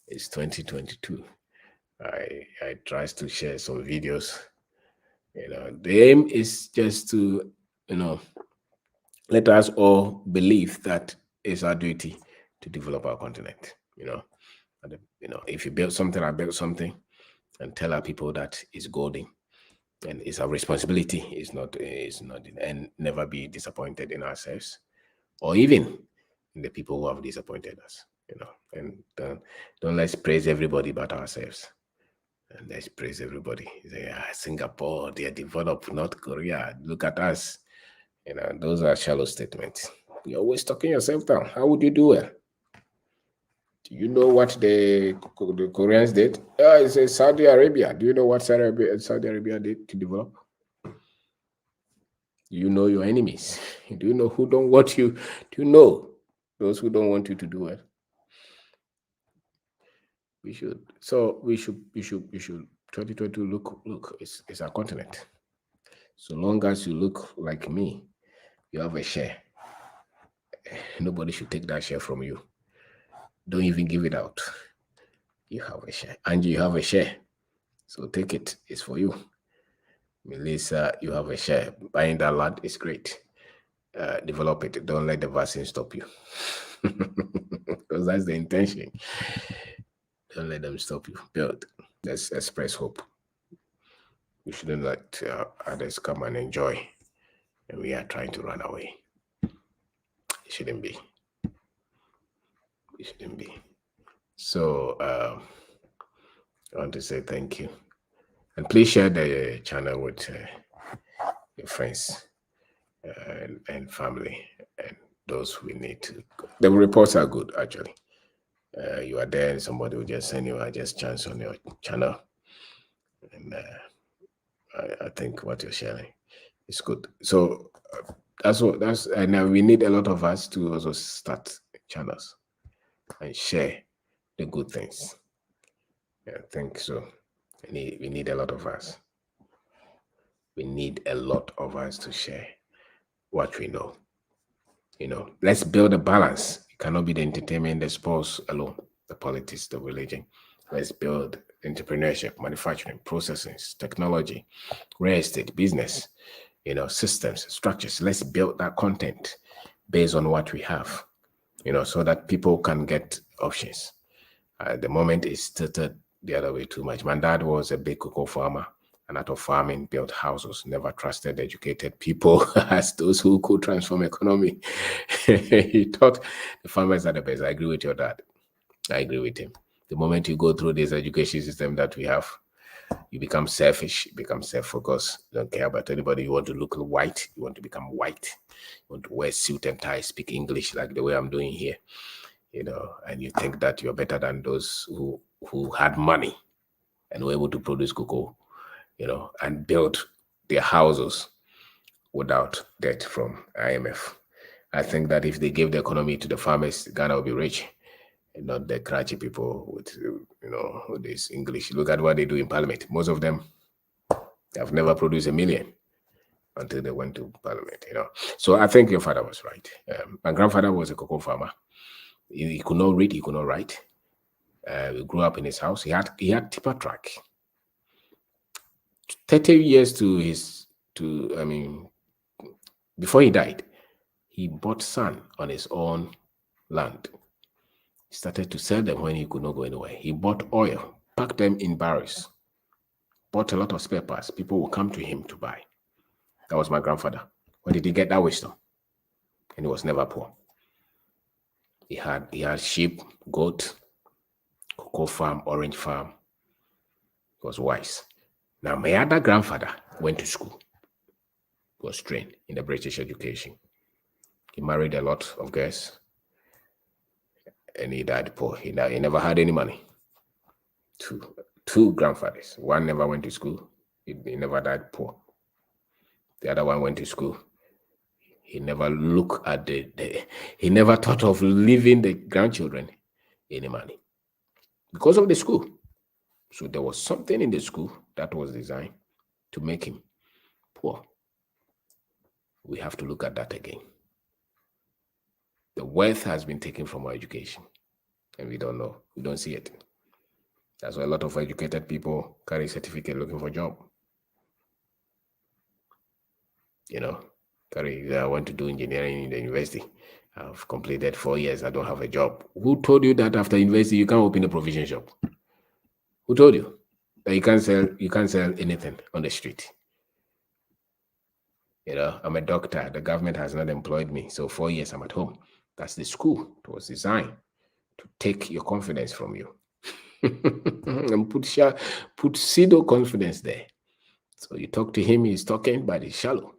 It's 2022. I try to share some videos. The aim is just to let us all believe that it's our duty to develop our continent. If you build something, I built something, and tell our people that it's golden. And it's our responsibility. It's not, and never be disappointed in ourselves, or even in the people who have disappointed us. And don't let's praise everybody but ourselves. And let's praise everybody. Say, Singapore, they are developed. North Korea, look at us. Those are shallow statements. You're always talking yourself down. How would you do it? Do you know what the Koreans did? It's Saudi Arabia. Do you know what Saudi Arabia did to develop? Do you know your enemies? Do you know who don't want you? Do you know those who don't want you to do it? We should. So we should. 2022. Look. It's our continent. So long as you look like me, you have a share. Nobody should take that share from you. Don't even give it out. You have a share. Angie, you have a share. So take it. It's for you. Melissa, you have a share. Buying that land is great. Develop it. Don't let the vaccine stop you. Because that's the intention. Don't let them stop you. Build. Let's express hope. We shouldn't let others come and enjoy. And we are trying to run away. It shouldn't be. It shouldn't be. So I want to say thank you. And please share the channel with your friends and family and those we need to. The reports are good, actually. You are there and somebody will just send you just chance on your channel. And I think what you're sharing is good. So and we need a lot of us to also start channels and share the good things. I think so. We need a lot of us. We need a lot of us to share what we know. Let's build a balance. It cannot be the entertainment, the sports alone, the politics, the religion. Let's build entrepreneurship, manufacturing, processing, technology, real estate, business, systems, structures. Let's build that content based on what we have, so that people can get options. At the moment, it's tilted the other way too much. My dad was a big cocoa farmer, and out of farming, built houses, never trusted educated people as those who could transform economy. He thought the farmers are the best. I agree with your dad. I agree with him. The moment you go through this education system that we have, You become selfish, you become self-focused, you don't care about anybody. You want to look white, you want to become white, you want to wear suit and tie, speak English like the way I'm doing here, and you think that you're better than those who had money and were able to produce cocoa, and build their houses without debt from IMF. I think that if they gave the economy to the farmers, Ghana will be rich, and not the cratchy people with this English. Look at what they do in Parliament. Most of them have never produced a million until they went to Parliament. So I think your father was right. My grandfather was a cocoa farmer. He could not read, he could not write. We grew up in his house. He had tipper track. 30 years before he died, he bought sand on his own land. He started to sell them when he could not go anywhere. He bought oil, packed them in barrels, bought a lot of spare parts. People will come to him to buy. That was my grandfather. Where did he get that wisdom? And he was never poor. He had sheep, goat, cocoa farm, orange farm. He was wise. Now, my other grandfather went to school. He was trained in the British education. He married a lot of girls. And he died poor. He never had any money. Two grandfathers. One never went to school. He never died poor. The other one went to school. He never looked at he never thought of leaving the grandchildren any money because of the school. So there was something in the school that was designed to make him poor. We have to look at that again. The wealth has been taken from our education, and we don't know. We don't see it. That's why a lot of educated people carry certificate looking for a job. I want to do engineering in the university. I've completed 4 years. I don't have a job. Who told you that after university you can't open a provision shop? Who told you that you can't sell anything on the street? I'm a doctor. The government has not employed me. So 4 years I'm at home. That's the school. It was designed to take your confidence from you and put pseudo confidence there. So you talk to him, he's talking, but he's shallow.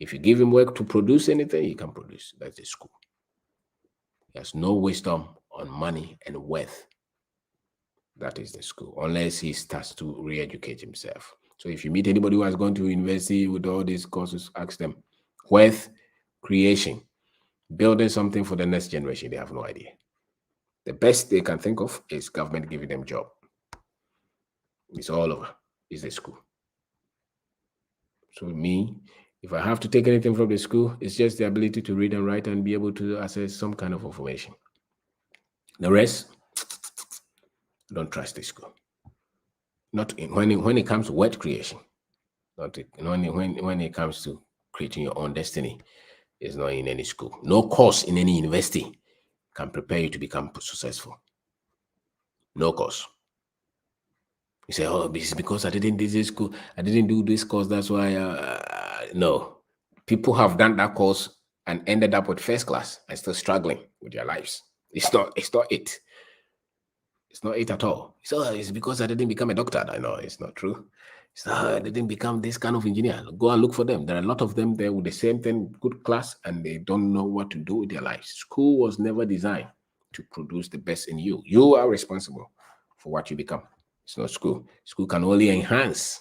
If you give him work to produce anything, he can produce. That's the school. He has no wisdom on money and wealth. That is the school, unless he starts to re-educate himself. So if you meet anybody who has gone to university with all these courses, ask them, wealth creation, building something for the next generation, they have no idea. The best they can think of is government giving them job. It's all over. It's the school. So me, if I have to take anything from the school, it's just the ability to read and write and be able to access some kind of information. The rest, I don't trust the school. Not when it comes to wealth creation. Not when it comes to creating your own destiny, it's not in any school. No course in any university can prepare you to become successful. No course. You say, oh, it's because I didn't do this school. I didn't do this course. That's why. No. People have done that course and ended up with first class and still struggling with their lives. It's not it. It's not it at all. It's because I didn't become a doctor. I know it's not true. I didn't become this kind of engineer. Go and look for them. There are a lot of them there with the same thing, good class, and they don't know what to do with their lives. School was never designed to produce the best in you. You are responsible for what you become. It's not school. School can only enhance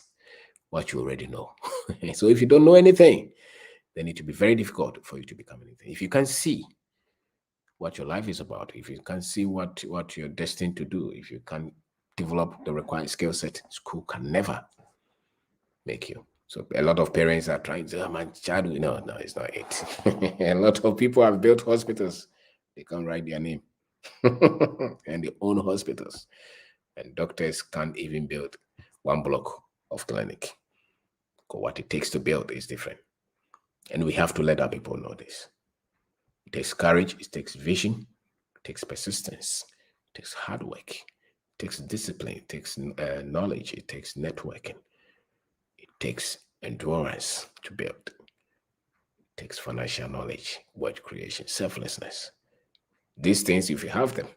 what you already know. So if you don't know anything, then it will be very difficult for you to become anything. If you can't see what your life is about, if you can't see what you're destined to do, if you can't develop the required skill set, school can never make you. So a lot of parents are trying to, my child, no, it's not it. A lot of people have built hospitals. They can't write their name. And they own hospitals. And doctors can't even build one block of clinic. Because what it takes to build is different. And we have to let our people know this. It takes courage, it takes vision, it takes persistence, it takes hard work, it takes discipline, it takes knowledge, it takes networking, it takes endurance to build, it takes financial knowledge, wealth creation, selflessness. These things, if you have them,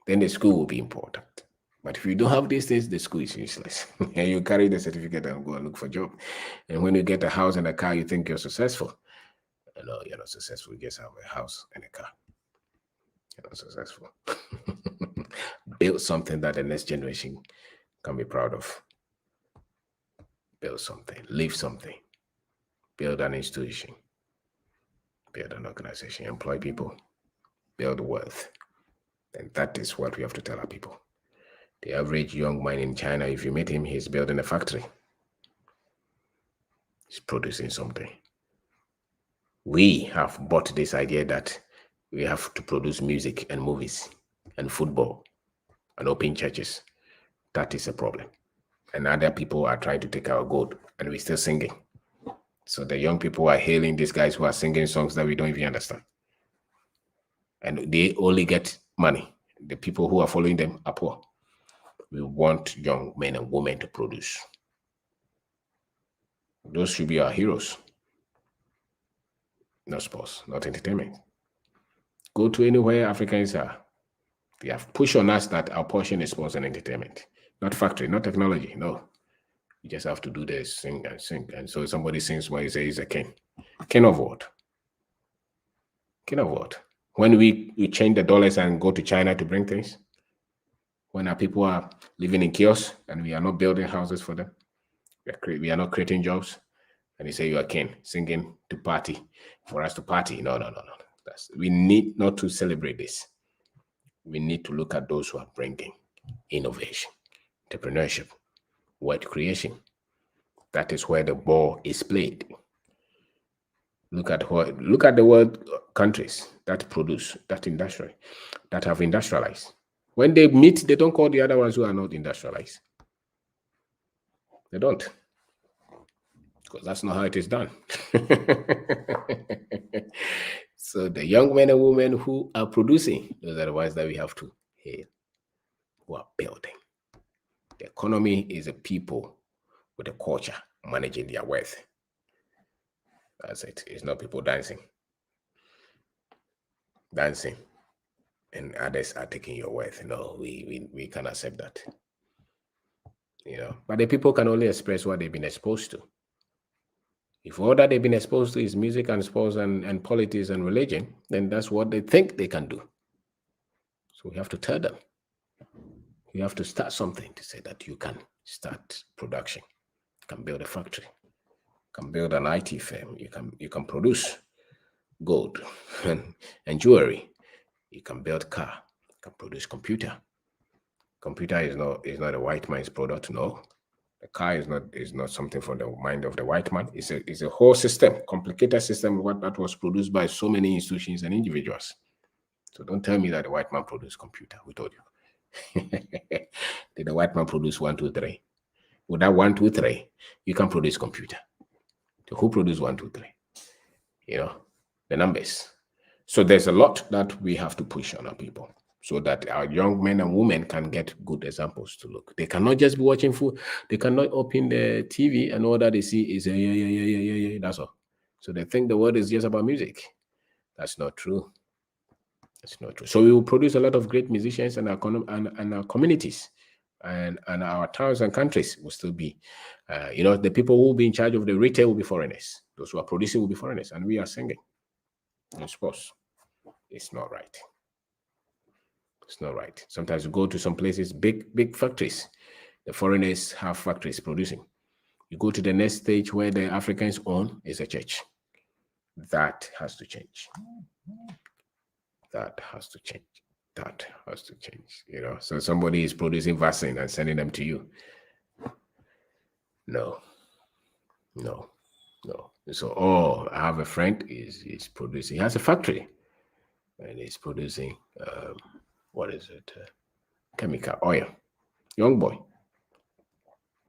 then the school will be important. But if you don't have these things, the school is useless. And you carry the certificate and go and look for a job. And when you get a house and a car, you think you're successful. No, you're not successful. You just have a house and a car. You're not successful. Build something that the next generation can be proud of. Build something. Leave something. Build an institution. Build an organization. Employ people. Build wealth. And that is what we have to tell our people. The average young man in China, if you meet him, he's building a factory. He's producing something. We have bought this idea that we have to produce music and movies and football and open churches. That is a problem. And other people are trying to take our gold, and we're still singing. So the young people are hailing these guys who are singing songs that we don't even understand. And they only get money. The people who are following them are poor. We want young men and women to produce. Those should be our heroes. Not sports, not entertainment. Go to anywhere Africans are. They have pushed on us that our portion is sports and entertainment. Not factory, not technology, no. You just have to do this, sing and sing. And so somebody sings when you say he's a king. King of what? King of what? When we change the dollars and go to China to bring things? When our people are living in chaos and we are not building houses for them? We are not creating jobs? And you say you are king, singing to party, for us to party. No. We need not to celebrate this. We need to look at those who are bringing innovation, entrepreneurship, wealth creation. That is where the ball is played. Look at the world countries that produce, that have industrialized. When they meet, they don't call the other ones who are not industrialized. They don't. Because that's not how it is done. So the young men and women who are producing, those are the ones that we have to hail, who are building. The economy is a people with a culture managing their wealth. That's it. It's not people dancing, and others are taking your wealth. No, we can't accept that. But the people can only express what they've been exposed to. If all that they've been exposed to is music and sports and politics and religion, then that's what they think they can do. So we have to tell them. You have to start something to say that you can start production. You can build a factory. You can build an IT firm. You can produce gold and jewelry. You can build car. You can produce computer. Computer is not a white man's product, no. The car is not something from the mind of the white man. It's a whole system, complicated system, that was produced by so many institutions and individuals. So don't tell me that the white man produced computer. We told you. Did the white man produce 1, 2, 3? With that 1, 2, 3, you can produce computer. So who produced 1, 2, 3? The numbers. So there's a lot that we have to push on our people, so that our young men and women can get good examples to look. They cannot just be watching food. They cannot open the TV and all that they see is yeah, that's all. So they think the world is just about music. That's not true. That's not true. So we will produce a lot of great musicians, and our communities and our towns and countries will still be, the people who will be in charge of the retail will be foreigners. Those who are producing will be foreigners, and we are singing. I suppose it's not right. It's not right. Sometimes you go to some places, big factories. The foreigners have factories producing. You go to the next stage where the Africans own is a church. That has to change. That has to change. That has to change. So somebody is producing vaccine and sending them to you. No. So, I have a friend is producing. He has a factory, and he's producing. What is it? Chemical oil. Young boy.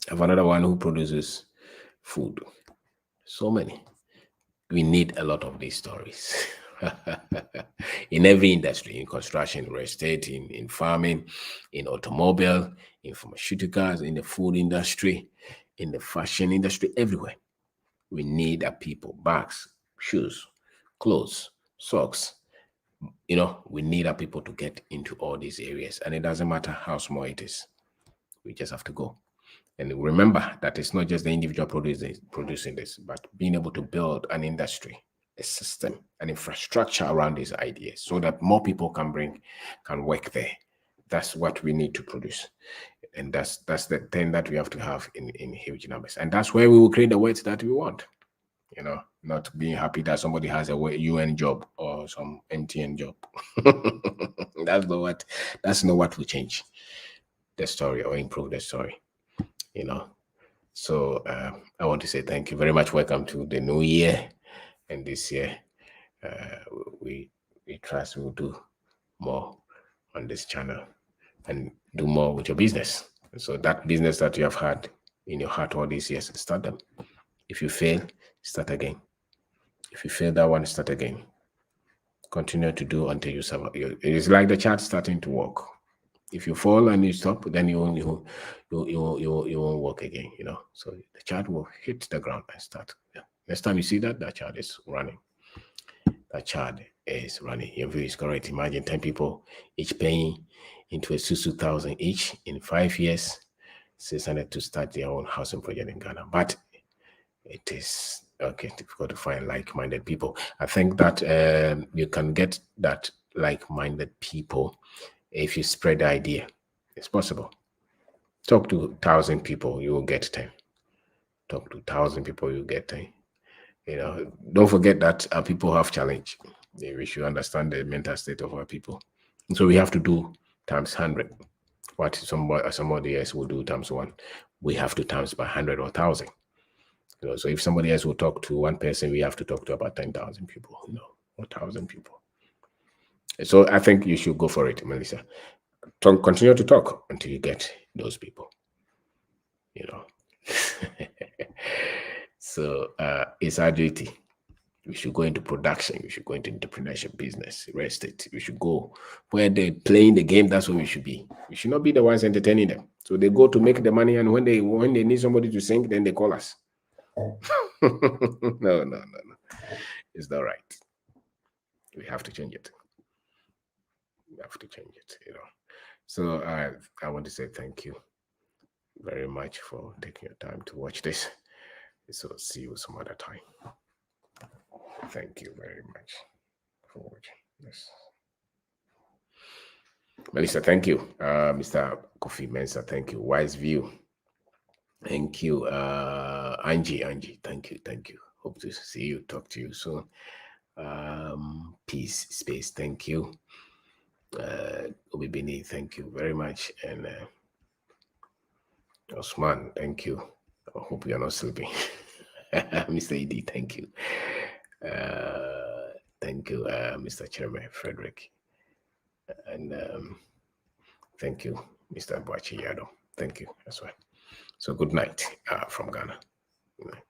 I have another one who produces food. So many. We need a lot of these stories. In every industry, in construction, real estate, in farming, in automobile, in pharmaceuticals, in the food industry, in the fashion industry, everywhere. We need our people, bags, shoes, clothes, socks. We need our people to get into all these areas, and it doesn't matter how small it is. We just have to go. And remember that it's not just the individual producing this, but being able to build an industry, a system, an infrastructure around these ideas so that more people can work there. That's what we need to produce. And that's the thing that we have to have in huge numbers. And that's where we will create the words that we want. Not being happy that somebody has a UN job or some NTN job. That's not what will change the story or improve the story. So I want to say thank you very much. Welcome to the new year. And this year, we trust we'll do more on this channel and do more with your business. So that business that you have had in your heart all these years, start them. If you fail, start again. If you fail that one, start again. Continue to do until you survive. It's like the chart starting to walk. If you fall and you stop, then you won't walk again. So the chart will hit the ground and start. Yeah. Next time you see that chart is running. That chart is running. Your view is correct. Imagine 10 people each paying into a 2,000 each in 5 years, 600 to start their own housing project in Ghana. But it is difficult to find like-minded people. I think that you can get that like-minded people if you spread the idea. It's possible. Talk to 1,000 people, you will get 10. Talk to 1,000 people, you get 10. Don't forget that our people have challenge. We should understand the mental state of our people. And so we have to do times 100. What somebody else will do times 1, we have to times by 100 or 1,000. So if somebody else will talk to one person, we have to talk to about 10,000 people, or 1,000 people. So I think you should go for it, Melissa. Continue to talk until you get those people. So it's our duty. We should go into production. We should go into entrepreneurship, business, real estate. We should go where they're playing the game. That's where we should be. We should not be the ones entertaining them. So they go to make the money, and when they need somebody to sing, then they call us. No. It's not right. We have to change it. So I want to say thank you very much for taking your time to watch this. So see you some other time. Thank you very much for watching this. Melissa, thank you. Mr. Kofi Mensah, thank you. Wise View, thank you. Angie, thank you. Hope to see you, talk to you soon. Peace, space, thank you. Obibini, thank you very much. And Osman, thank you. I hope you're not sleeping. Mr. Ed, thank you. Thank you, Mr. Chairman Frederick. And thank you, Mr. Boachi Yado. Thank you as well. So good night from Ghana. Good night.